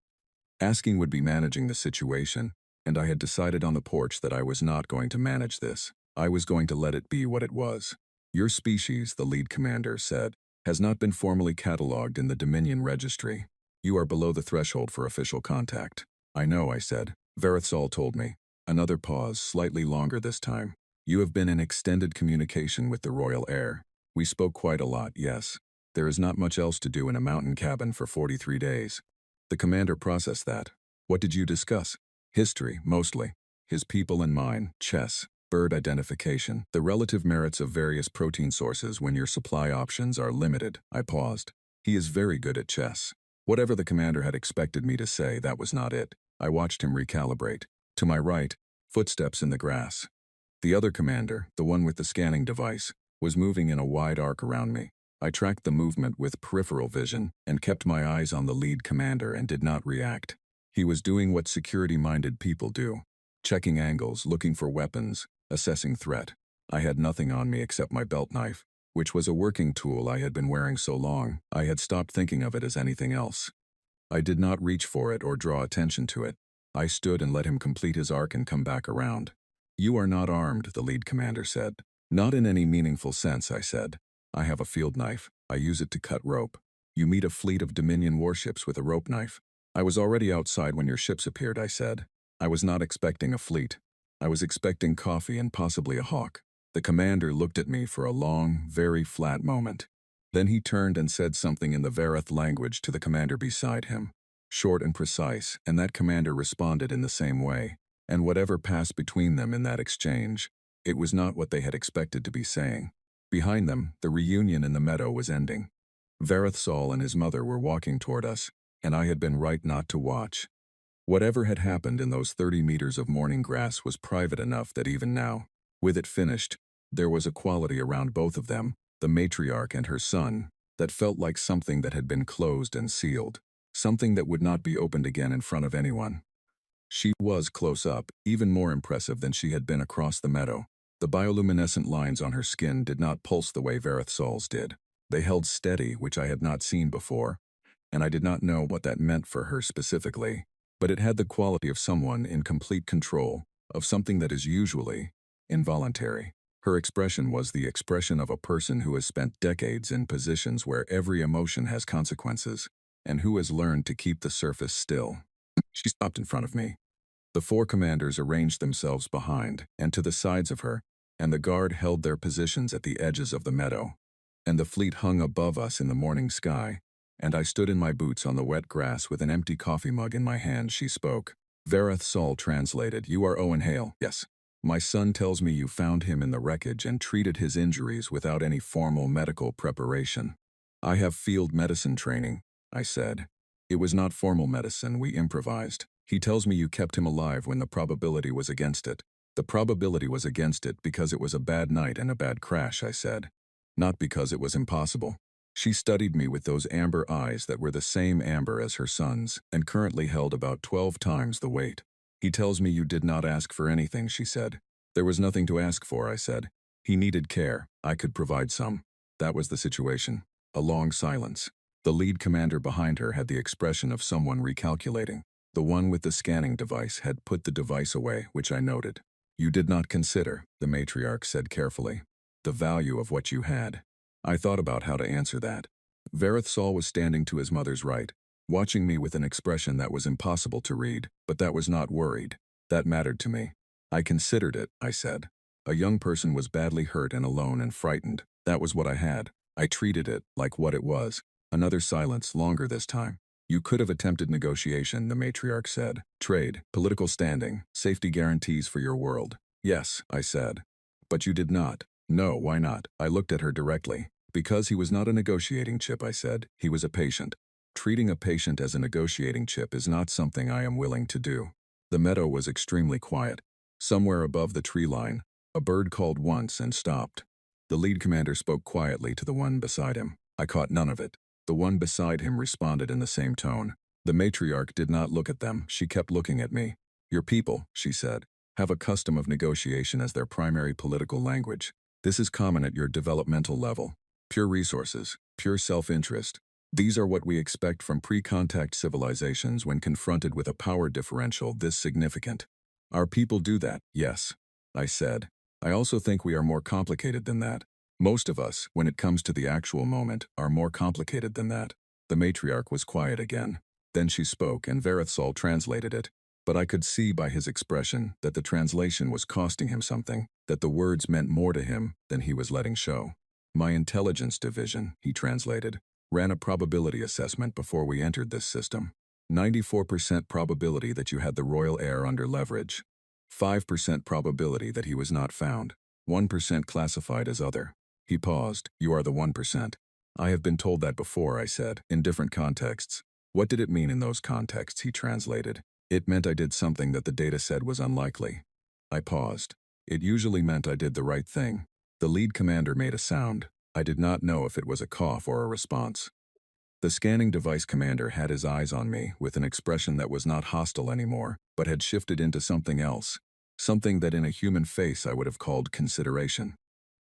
Asking would be managing the situation, and I had decided on the porch that I was not going to manage this. I was going to let it be what it was. "Your species," the lead commander said, "has not been formally catalogued in the Dominion Registry. You are below the threshold for official contact." "I know," I said. "Verethsol told me." Another pause, slightly longer this time. "You have been in extended communication with the Royal Air. We spoke quite a lot, yes. There is not much else to do in a mountain cabin for 43 days. The commander processed that. "What did you discuss?" "History, mostly. His people and mine, chess, bird identification, the relative merits of various protein sources when your supply options are limited." I paused. "He is very good at chess." Whatever the commander had expected me to say, that was not it. I watched him recalibrate. To my right, footsteps in the grass. The other commander, the one with the scanning device, was moving in a wide arc around me. I tracked the movement with peripheral vision and kept my eyes on the lead commander and did not react. He was doing what security-minded people do, checking angles, looking for weapons, assessing threat. I had nothing on me except my belt knife, which was a working tool I had been wearing so long I had stopped thinking of it as anything else. I did not reach for it or draw attention to it. I stood and let him complete his arc and come back around. "You are not armed," the lead commander said. "Not in any meaningful sense," I said. "I have a field knife. I use it to cut rope. You meet a fleet of Dominion warships with a rope knife." "I was already outside when your ships appeared," I said. "I was not expecting a fleet. I was expecting coffee and possibly a hawk." The commander looked at me for a long, very flat moment. Then he turned and said something in the Vareth language to the commander beside him. Short and precise, and that commander responded in the same way. And whatever passed between them in that exchange, it was not what they had expected to be saying. Behind them, the reunion in the meadow was ending. Vareth Sol and his mother were walking toward us, and I had been right not to watch. Whatever had happened in those 30 meters of morning grass was private enough that even now, with it finished, there was a quality around both of them, the matriarch and her son, that felt like something that had been closed and sealed, something that would not be opened again in front of anyone. She was close up, even more impressive than she had been across the meadow. The bioluminescent lines on her skin did not pulse the way Vareth Sol's did. They held steady, which I had not seen before, and I did not know what that meant for her specifically, but it had the quality of someone in complete control, of something that is usually involuntary. Her expression was the expression of a person who has spent decades in positions where every emotion has consequences, and who has learned to keep the surface still. She stopped in front of me. The four commanders arranged themselves behind and to the sides of her, and the guard held their positions at the edges of the meadow. And the fleet hung above us in the morning sky, and I stood in my boots on the wet grass with an empty coffee mug in my hand. She spoke. Vareth Sol translated, "You are Owen Hale." "Yes. My son tells me you found him in the wreckage and treated his injuries without any formal medical preparation." "I have field medicine training," I said. "It was not formal medicine, we improvised. He tells me you kept him alive when the probability was against it." "The probability was against it because it was a bad night and a bad crash," I said. "Not because it was impossible." She studied me with those amber eyes that were the same amber as her son's, and currently held about 12 times the weight. "He tells me you did not ask for anything," she said. "There was nothing to ask for," I said. "He needed care. I could provide some." That was the situation. A long silence. The lead commander behind her had the expression of someone recalculating. The one with the scanning device had put the device away, which I noted. "You did not consider," the matriarch said carefully, "the value of what you had." I thought about how to answer that. Vareth Sol was standing to his mother's right, watching me with an expression that was impossible to read, but that was not worried. That mattered to me. "I considered it," I said. "A young person was badly hurt and alone and frightened. That was what I had. I treated it like what it was." Another silence, longer this time. "You could have attempted negotiation," the matriarch said. "Trade, political standing, safety guarantees for your world." "Yes," I said. "But you did not." "No, why not?" I looked at her directly. "Because he was not a negotiating chip," I said. "He was a patient. Treating a patient as a negotiating chip is not something I am willing to do." The meadow was extremely quiet. Somewhere above the tree line, a bird called once and stopped. The lead commander spoke quietly to the one beside him. I caught none of it. The one beside him responded in the same tone. The matriarch did not look at them. She kept looking at me. "Your people," she said, "have a custom of negotiation as their primary political language. This is common at your developmental level. Pure resources, pure self-interest. These are what we expect from pre-contact civilizations when confronted with a power differential this significant. Our people do that, yes," I said. "I also think we are more complicated than that. Most of us, when it comes to the actual moment, are more complicated than that." The matriarch was quiet again. Then she spoke and Vareth Sol translated it, but I could see by his expression that the translation was costing him something, that the words meant more to him than he was letting show. "My intelligence division," he translated, "ran a probability assessment before we entered this system. 94% probability that you had the royal heir under leverage. 5% probability that he was not found. 1% classified as other." He paused. "You are the 1%. "I have been told that before," I said, "in different contexts." "What did it mean in those contexts?" he translated. "It meant I did something that the data said was unlikely." I paused. "It usually meant I did the right thing." The lead commander made a sound. I did not know if it was a cough or a response. The scanning device commander had his eyes on me with an expression that was not hostile anymore, but had shifted into something else. Something that in a human face I would have called consideration.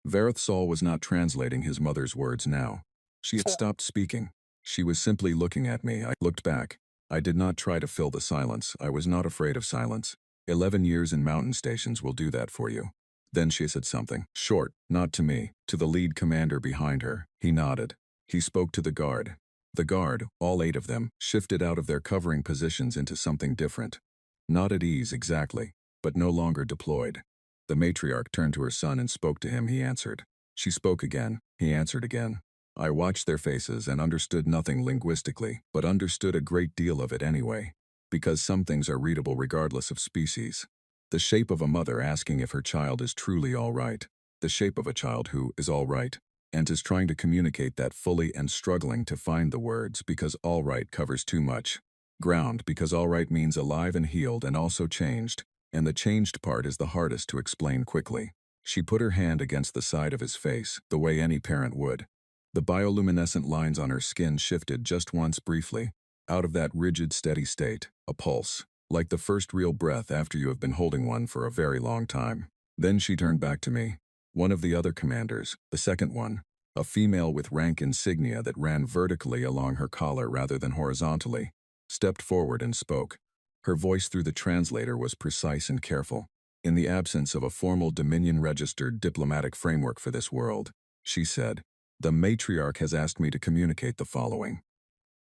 Vareth Sol was not translating his mother's words now. She had stopped speaking. She was simply looking at me. I looked back. I did not try to fill the silence. I was not afraid of silence. 11 years in mountain stations will do that for you. Then she said something, short, not to me, to the lead commander behind her. He nodded. He spoke to the guard. The guard, all 8 of them, shifted out of their covering positions into something different. Not at ease exactly, but no longer deployed. The matriarch turned to her son and spoke to him. He answered. She spoke again. He answered again. I watched their faces and understood nothing linguistically, but understood a great deal of it anyway, because some things are readable regardless of species. The shape of a mother asking if her child is truly all right. The shape of a child who is all right, and is trying to communicate that fully and struggling to find the words because all right covers too much ground, because all right means alive and healed and also changed, and the changed part is the hardest to explain quickly. She put her hand against the side of his face, the way any parent would. The bioluminescent lines on her skin shifted just once briefly, out of that rigid steady state, a pulse, like the first real breath after you have been holding one for a very long time. Then she turned back to me. One of the other commanders, the second one, a female with rank insignia that ran vertically along her collar rather than horizontally, stepped forward and spoke. Her voice through the translator was precise and careful. In the absence of a formal Dominion-registered diplomatic framework for this world, she said, the matriarch has asked me to communicate the following.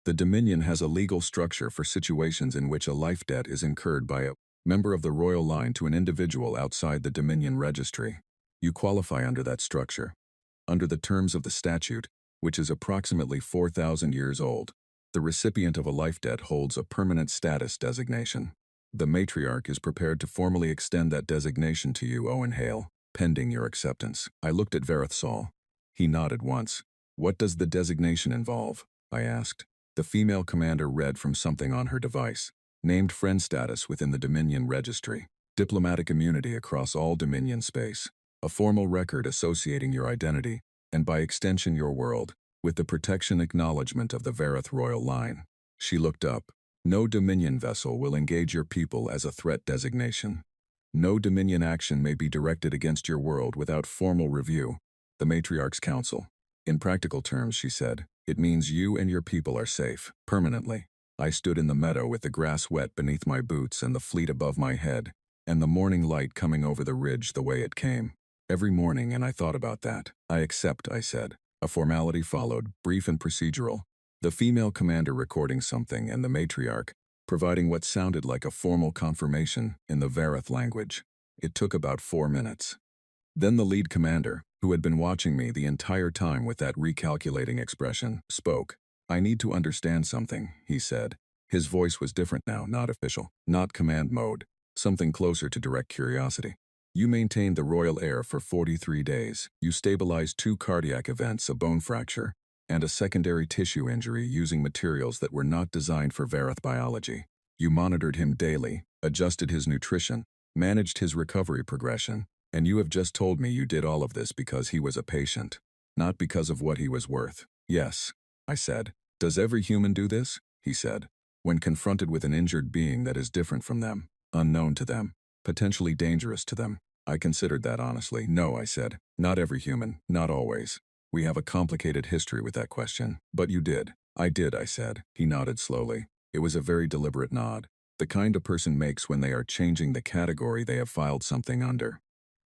The Dominion has a legal structure for situations in which a life debt is incurred by a member of the royal line to an individual outside the Dominion registry. You qualify under that structure. Under the terms of the statute, which is approximately 4,000 years old, the recipient of a life debt holds a permanent status designation. The matriarch is prepared to formally extend that designation to you, Owen Hale, pending your acceptance. I looked at Vareth Saul. He nodded once. What does the designation involve? I asked. The female commander read from something on her device. Named friend status within the Dominion registry. Diplomatic immunity across all Dominion space. A formal record associating your identity, and by extension your world, with the protection acknowledgement of the Vareth royal line. She looked up. No Dominion vessel will engage your people as a threat designation. No Dominion action may be directed against your world without formal review. The matriarch's counsel. In practical terms, she said, it means you and your people are safe, permanently. I stood in the meadow with the grass wet beneath my boots and the fleet above my head, and the morning light coming over the ridge the way it came. Every morning, and I thought about that. I accept, I said. A formality followed, brief and procedural. The female commander recording something and the matriarch providing what sounded like a formal confirmation in the Vareth language. It took about 4 minutes. Then the lead commander, who had been watching me the entire time with that recalculating expression, spoke. I need to understand something, he said. His voice was different now, not official, not command mode, something closer to direct curiosity. You maintained the royal air for 43 days. You stabilized 2 cardiac events, a bone fracture, and a secondary tissue injury using materials that were not designed for Vareth biology. You monitored him daily, adjusted his nutrition, managed his recovery progression, and you have just told me you did all of this because he was a patient, not because of what he was worth. Yes, I said. Does every human do this? He said. When confronted with an injured being that is different from them, unknown to them, potentially dangerous to them. I considered that honestly. No, I said. Not every human, not always. We have a complicated history with that question. But you did. I did, I said. He nodded slowly. It was a very deliberate nod. The kind a person makes when they are changing the category they have filed something under.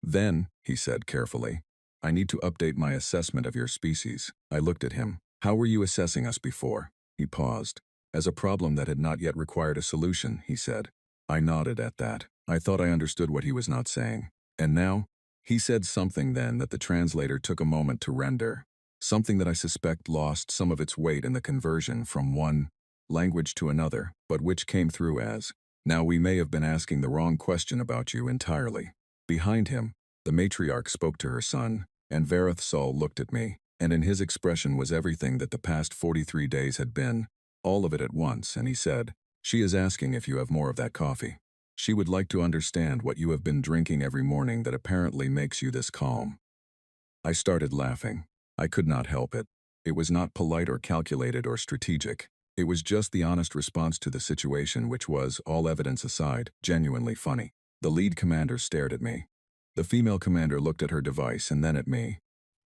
Then, he said carefully, I need to update my assessment of your species. I looked at him. How were you assessing us before? He paused. As a problem that had not yet required a solution, he said. I nodded at that. I thought I understood what he was not saying. And now? He said something then that the translator took a moment to render. Something that I suspect lost some of its weight in the conversion from one language to another, but which came through as, now we may have been asking the wrong question about you entirely. Behind him, the matriarch spoke to her son, and Vareth Saul looked at me, and in his expression was everything that the past 43 days had been, all of it at once, and he said, she is asking if you have more of that coffee. She would like to understand what you have been drinking every morning that apparently makes you this calm. I started laughing. I could not help it. It was not polite or calculated or strategic. It was just the honest response to the situation, which was, all evidence aside, genuinely funny. The lead commander stared at me. The female commander looked at her device and then at me.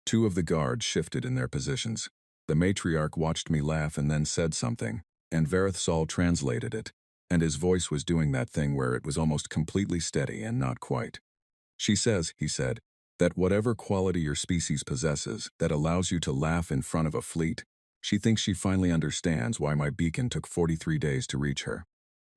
2 of the guards shifted in their positions. The matriarch watched me laugh and then said something, and Vareth Saul translated it, and his voice was doing that thing where it was almost completely steady and not quite. She says, he said, that whatever quality your species possesses that allows you to laugh in front of a fleet, she thinks she finally understands why my beacon took 43 days to reach her.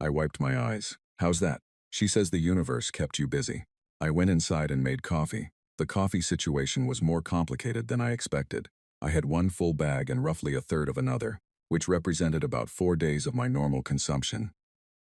I wiped my eyes. How's that? She says the universe kept you busy. I went inside and made coffee. The coffee situation was more complicated than I expected. I had one full bag and roughly a third of another, which represented about 4 days of my normal consumption.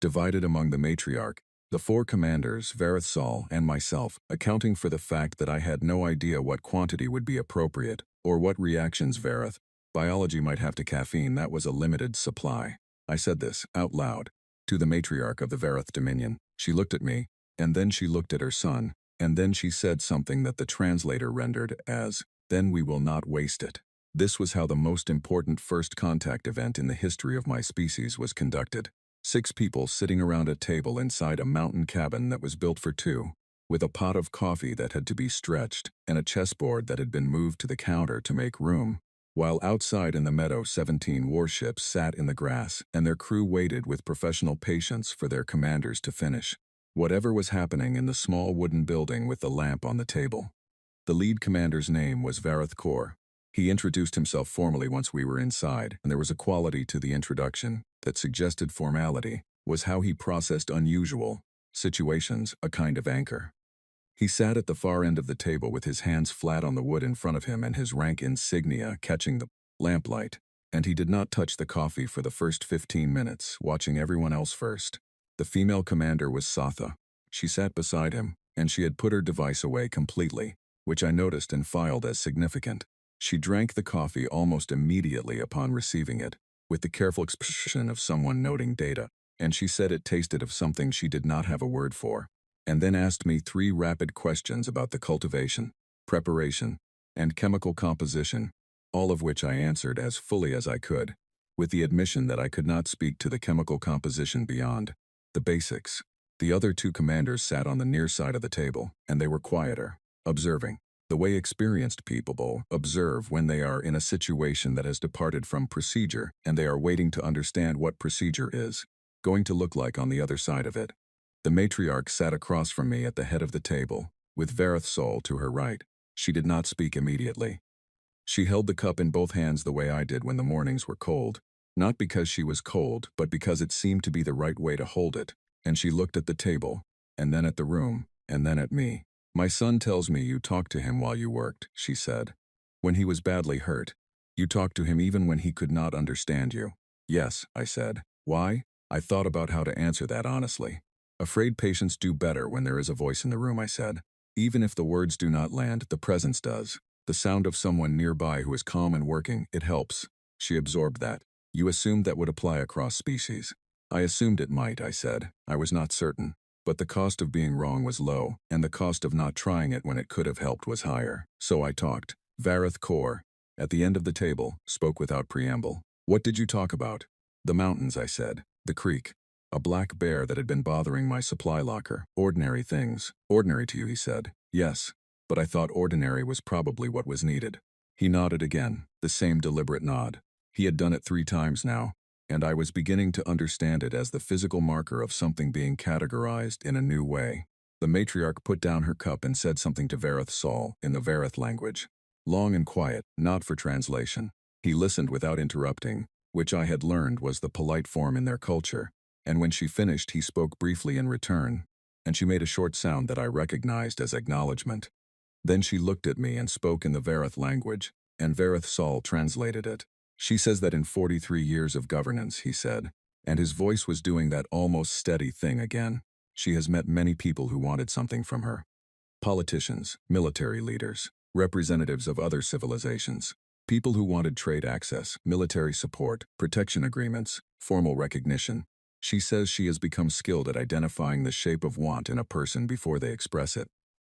Divided among the matriarch, the 4 commanders, Vareth Sol, and myself, accounting for the fact that I had no idea what quantity would be appropriate, or what reactions Vareth, biology might have to caffeine. That was a limited supply. I said this, out loud, to the matriarch of the Vareth Dominion. She looked at me, and then she looked at her son, and then she said something that the translator rendered as, "Then we will not waste it." This was how the most important first contact event in the history of my species was conducted. 6 people sitting around a table inside a mountain cabin that was built for 2, with a pot of coffee that had to be stretched and a chessboard that had been moved to the counter to make room. While outside in the meadow 17 warships sat in the grass and their crew waited with professional patience for their commanders to finish whatever was happening in the small wooden building with the lamp on the table. The lead commander's name was Vareth Kor. He introduced himself formally once we were inside, and there was a quality to the introduction that suggested formality, was how he processed unusual situations, a kind of anchor. He sat at the far end of the table with his hands flat on the wood in front of him and his rank insignia catching the lamplight, and he did not touch the coffee for the first 15 minutes, watching everyone else first. The female commander was Satha. She sat beside him, and she had put her device away completely, which I noticed and filed as significant. She drank the coffee almost immediately upon receiving it, with the careful expression of someone noting data, and she said it tasted of something she did not have a word for, and then asked me 3 rapid questions about the cultivation, preparation, and chemical composition, all of which I answered as fully as I could, with the admission that I could not speak to the chemical composition beyond the basics. The other 2 commanders sat on the near side of the table, and they were quieter, observing, the way experienced people observe when they are in a situation that has departed from procedure and they are waiting to understand what procedure is going to look like on the other side of it. The matriarch sat across from me at the head of the table, with Vareth Sol to her right. She did not speak immediately. She held the cup in both hands the way I did when the mornings were cold, not because she was cold, but because it seemed to be the right way to hold it, and she looked at the table, and then at the room, and then at me. "My son tells me you talked to him while you worked," she said. "When he was badly hurt. You talked to him even when he could not understand you." "Yes," I said. "Why?" I thought about how to answer that honestly. "Afraid patients do better when there is a voice in the room," I said. "Even if the words do not land, the presence does. The sound of someone nearby who is calm and working, it helps." She absorbed that. "You assumed that would apply across species." "I assumed it might," I said. I was not certain. But the cost of being wrong was low, and the cost of not trying it when it could have helped was higher. So I talked. Vareth Kor, at the end of the table, spoke without preamble. "What did you talk about?" "The mountains," I said. "The creek. A black bear that had been bothering my supply locker. Ordinary things." "Ordinary to you," he said. "Yes. But I thought ordinary was probably what was needed." He nodded again, the same deliberate nod. He had done it 3 times now, and I was beginning to understand it as the physical marker of something being categorized in a new way. The matriarch put down her cup and said something to Vareth Sol in the Vareth language. Long and quiet, not for translation. He listened without interrupting, which I had learned was the polite form in their culture, and when she finished he spoke briefly in return, and she made a short sound that I recognized as acknowledgement. Then she looked at me and spoke in the Vareth language, and Vareth Sol translated it. "She says that in 43 years of governance," he said, and his voice was doing that almost steady thing again. "She has met many people who wanted something from her. Politicians, military leaders, representatives of other civilizations, people who wanted trade access, military support, protection agreements, formal recognition. She says she has become skilled at identifying the shape of want in a person before they express it.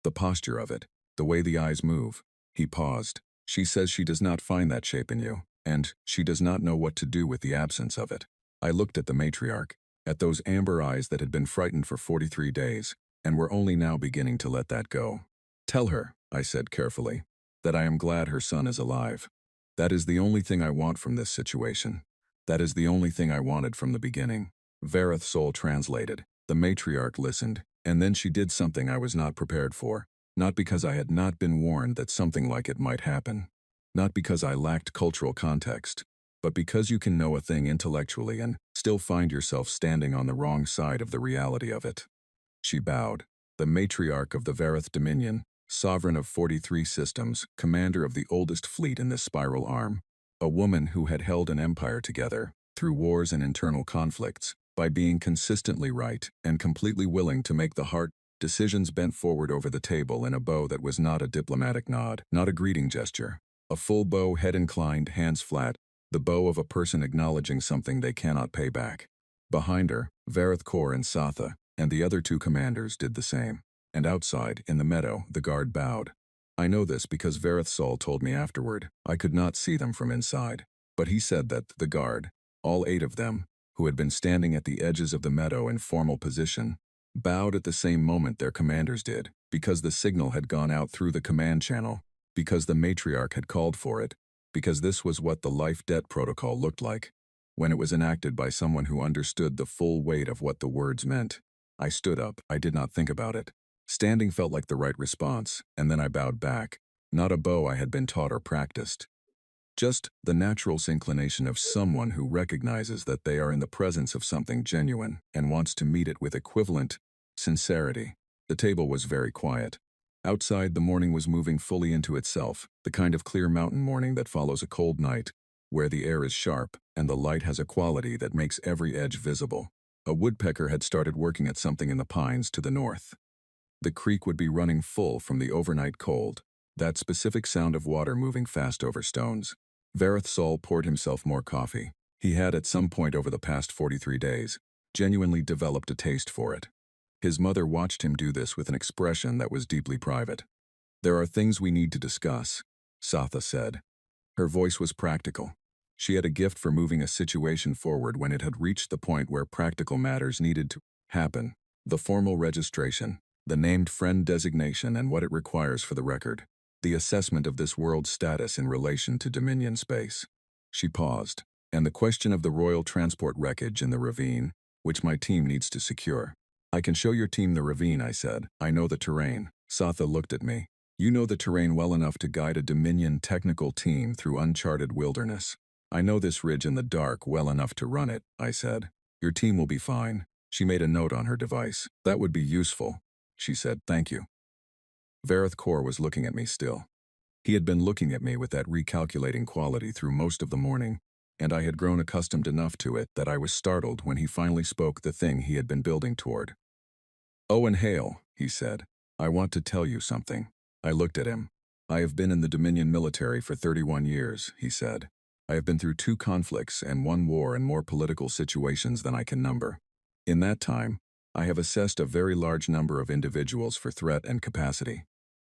The posture of it, the way the eyes move." He paused. "She says she does not find that shape in you, and she does not know what to do with the absence of it." I looked at the matriarch, at those amber eyes that had been frightened for 43 days, and were only now beginning to let that go. "Tell her," I said carefully, "that I am glad her son is alive. That is the only thing I want from this situation. That is the only thing I wanted from the beginning." Vareth Sol translated. The matriarch listened, and then she did something I was not prepared for, not because I had not been warned that something like it might happen. Not because I lacked cultural context, but because you can know a thing intellectually and still find yourself standing on the wrong side of the reality of it. She bowed. the matriarch of the Vareth Dominion, sovereign of 43 systems, commander of the oldest fleet in this spiral arm. A woman who had held an empire together, through wars and internal conflicts, by being consistently right and completely willing to make the hard decisions bent forward over the table in a bow that was not a diplomatic nod, not a greeting gesture. A full bow, head inclined, hands flat, the bow of a person acknowledging something they cannot pay back. Behind her, Vareth Kor and Satha, and the other two commanders did the same. And outside, in the meadow, the guard bowed. I know this because Vareth Sol told me afterward. I could not see them from inside. But he said that the guard, all 8 of them, who had been standing at the edges of the meadow in formal position, bowed at the same moment their commanders did, because the signal had gone out through the command channel, because the matriarch had called for it, because this was what the life debt protocol looked like, when it was enacted by someone who understood the full weight of what the words meant. I stood up. I did not think about it. Standing felt like the right response, and then I bowed back, not a bow I had been taught or practiced. Just the natural inclination of someone who recognizes that they are in the presence of something genuine and wants to meet it with equivalent sincerity. The table was very quiet. Outside, the morning was moving fully into itself, the kind of clear mountain morning that follows a cold night, where the air is sharp and the light has a quality that makes every edge visible. A woodpecker had started working at something in the pines to the north. The creek would be running full from the overnight cold, that specific sound of water moving fast over stones. Vareth Sol poured himself more coffee. He had at some point over the past 43 days, genuinely developed a taste for it. His mother watched him do this with an expression that was deeply private. "There are things we need to discuss," Satha said. Her voice was practical. She had a gift for moving a situation forward when it had reached the point where practical matters needed to happen. The formal registration, the named friend designation and what it requires for the record. The assessment of this world's status in relation to Dominion space. She paused. And the question of the royal transport wreckage in the ravine, which my team needs to secure. "I can show your team the ravine," I said. "I know the terrain." Satha looked at me. "You know the terrain well enough to guide a Dominion technical team through uncharted wilderness. I know this ridge in the dark well enough to run it," I said. "Your team will be fine." She made a note on her device. "That would be useful," she said. "Thank you." Vareth Kor was looking at me still. He had been looking at me with that recalculating quality through most of the morning, and I had grown accustomed enough to it that I was startled when he finally spoke the thing he had been building toward. "Owen Hale," he said, "I want to tell you something." I looked at him. "I have been in the Dominion military for 31 years, he said. "I have been through 2 conflicts and 1 war and more political situations than I can number. In that time, I have assessed a very large number of individuals for threat and capacity."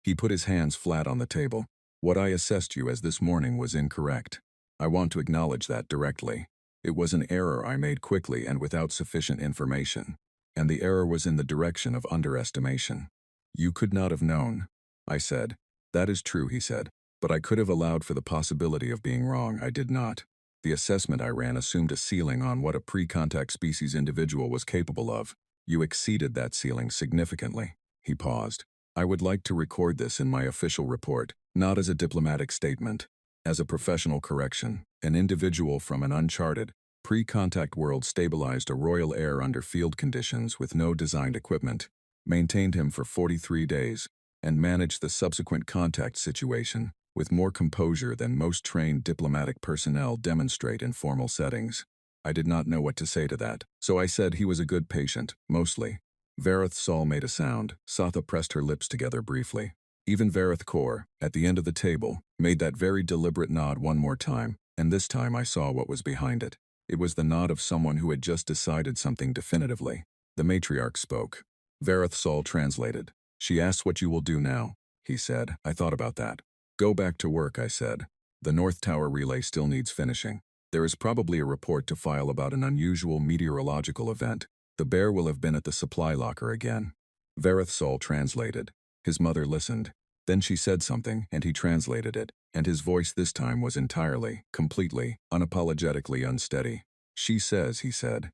He put his hands flat on the table. "What I assessed you as this morning was incorrect. I want to acknowledge that directly. It was an error I made quickly and without sufficient information. And the error was in the direction of underestimation. You could not have known," I said. "That is true," he said. "But I could have allowed for the possibility of being wrong. I did not. The assessment I ran assumed a ceiling on what a pre-contact species individual was capable of. You exceeded that ceiling significantly." He paused. "I would like to record this in my official report, not as a diplomatic statement, as a professional correction. An individual from an uncharted, pre-contact world stabilized a royal heir under field conditions with no designed equipment, maintained him for 43 days, and managed the subsequent contact situation with more composure than most trained diplomatic personnel demonstrate in formal settings." I did not know what to say to that, so I said he was a good patient, mostly. Vareth Sol made a sound. Satha pressed her lips together briefly. Even Vareth Kor, at the end of the table, made that very deliberate nod one more time, and this time I saw what was behind it. It was the nod of someone who had just decided something definitively. The matriarch spoke. Vareth Sol translated. "She asks what you will do now," he said. "I thought about that." "Go back to work," I said. "The North Tower relay still needs finishing. There is probably a report to file about an unusual meteorological event. The bear will have been at the supply locker again." Vareth Sol translated. His mother listened. Then she said something, and he translated it, and his voice this time was entirely, completely, unapologetically unsteady. "She says," he said,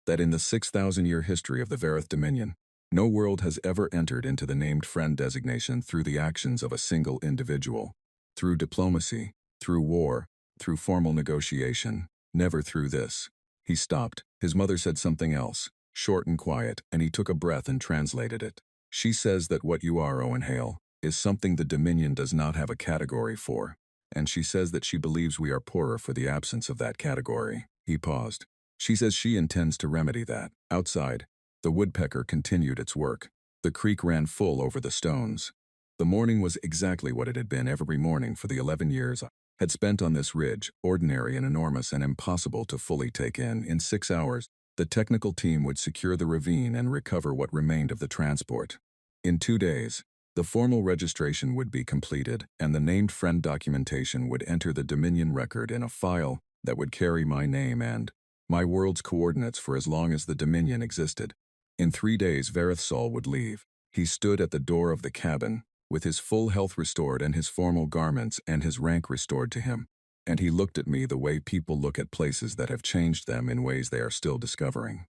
"that in the 6,000-year history of the Vareth Dominion, no world has ever entered into the named friend designation through the actions of a single individual. Through diplomacy, through war, through formal negotiation, never through this." He stopped. His mother said something else, short and quiet, and he took a breath and translated it. She says that what you are, Owen Hale, is something the Dominion does not have a category for, and she says that she believes we are poorer for the absence of that category. He paused. She says she intends to remedy that. Outside, the woodpecker continued its work. The creek ran full over the stones. The morning was exactly what it had been every morning for the 11 years I had spent on this ridge, ordinary and enormous and impossible to fully take in. In 6 hours, the technical team would secure the ravine and recover what remained of the transport. In 2 days, the formal registration would be completed, and the named friend documentation would enter the Dominion record in a file that would carry my name and my world's coordinates for as long as the Dominion existed. In 3 days, Verithsol would leave. He stood at the door of the cabin, with his full health restored and his formal garments and his rank restored to him, and he looked at me the way people look at places that have changed them in ways they are still discovering.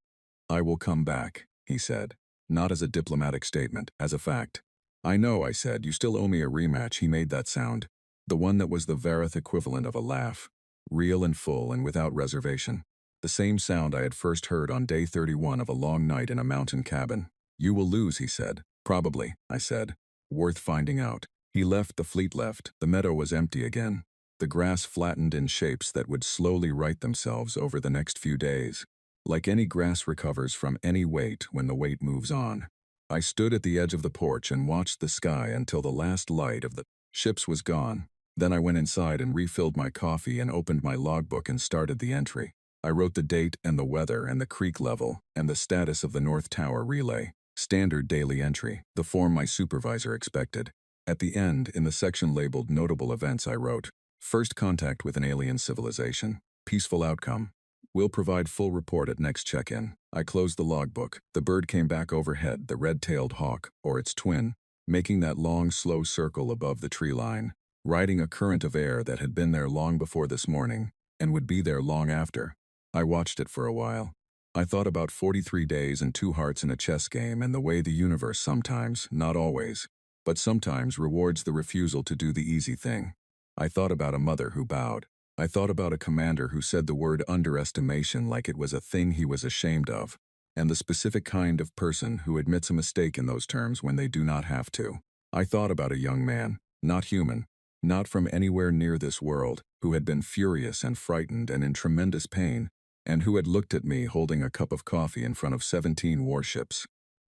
"I will come back," he said, not as a diplomatic statement, as a fact. "I know," I said, "you still owe me a rematch." He made that sound, the one that was the Verith equivalent of a laugh, real and full and without reservation. The same sound I had first heard on day 31 of a long night in a mountain cabin. "You will lose," he said. "Probably," I said. "Worth finding out." He left, the fleet left. The meadow was empty again. The grass flattened in shapes that would slowly right themselves over the next few days. Like any grass recovers from any weight when the weight moves on. I stood at the edge of the porch and watched the sky until the last light of the ships was gone. Then I went inside and refilled my coffee and opened my logbook and started the entry. I wrote the date and the weather and the creek level and the status of the North Tower relay. Standard daily entry, the form my supervisor expected. At the end, in the section labeled Notable Events, I wrote, "First contact with an alien civilization. Peaceful outcome. We'll provide full report at next check-in." I closed the logbook. The bird came back overhead, the red-tailed hawk, or its twin, making that long, slow circle above the tree line, riding a current of air that had been there long before this morning, and would be there long after. I watched it for a while. I thought about 43 days and 2 hearts in a chess game and the way the universe sometimes, not always, but sometimes rewards the refusal to do the easy thing. I thought about a mother who bowed. I thought about a commander who said the word underestimation like it was a thing he was ashamed of, and the specific kind of person who admits a mistake in those terms when they do not have to. I thought about a young man, not human, not from anywhere near this world, who had been furious and frightened and in tremendous pain, and who had looked at me holding a cup of coffee in front of 17 warships,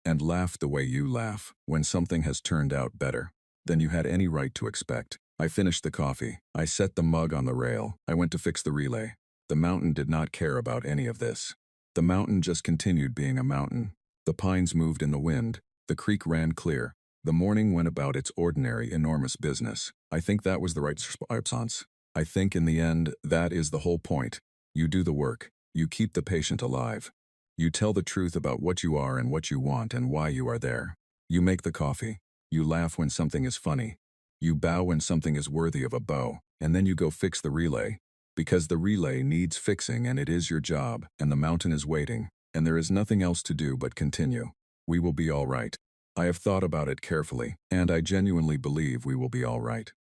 and laughed the way you laugh when something has turned out better than you had any right to expect. I finished the coffee. I set the mug on the rail. I went to fix the relay. The mountain did not care about any of this. The mountain just continued being a mountain. The pines moved in the wind. The creek ran clear. The morning went about its ordinary, enormous business. I think that was the right response. I think in the end, that is the whole point. You do the work. You keep the patient alive. You tell the truth about what you are and what you want and why you are there. You make the coffee. You laugh when something is funny. You bow when something is worthy of a bow, and then you go fix the relay. Because the relay needs fixing and it is your job, and the mountain is waiting, and there is nothing else to do but continue. We will be all right. I have thought about it carefully, and I genuinely believe we will be all right.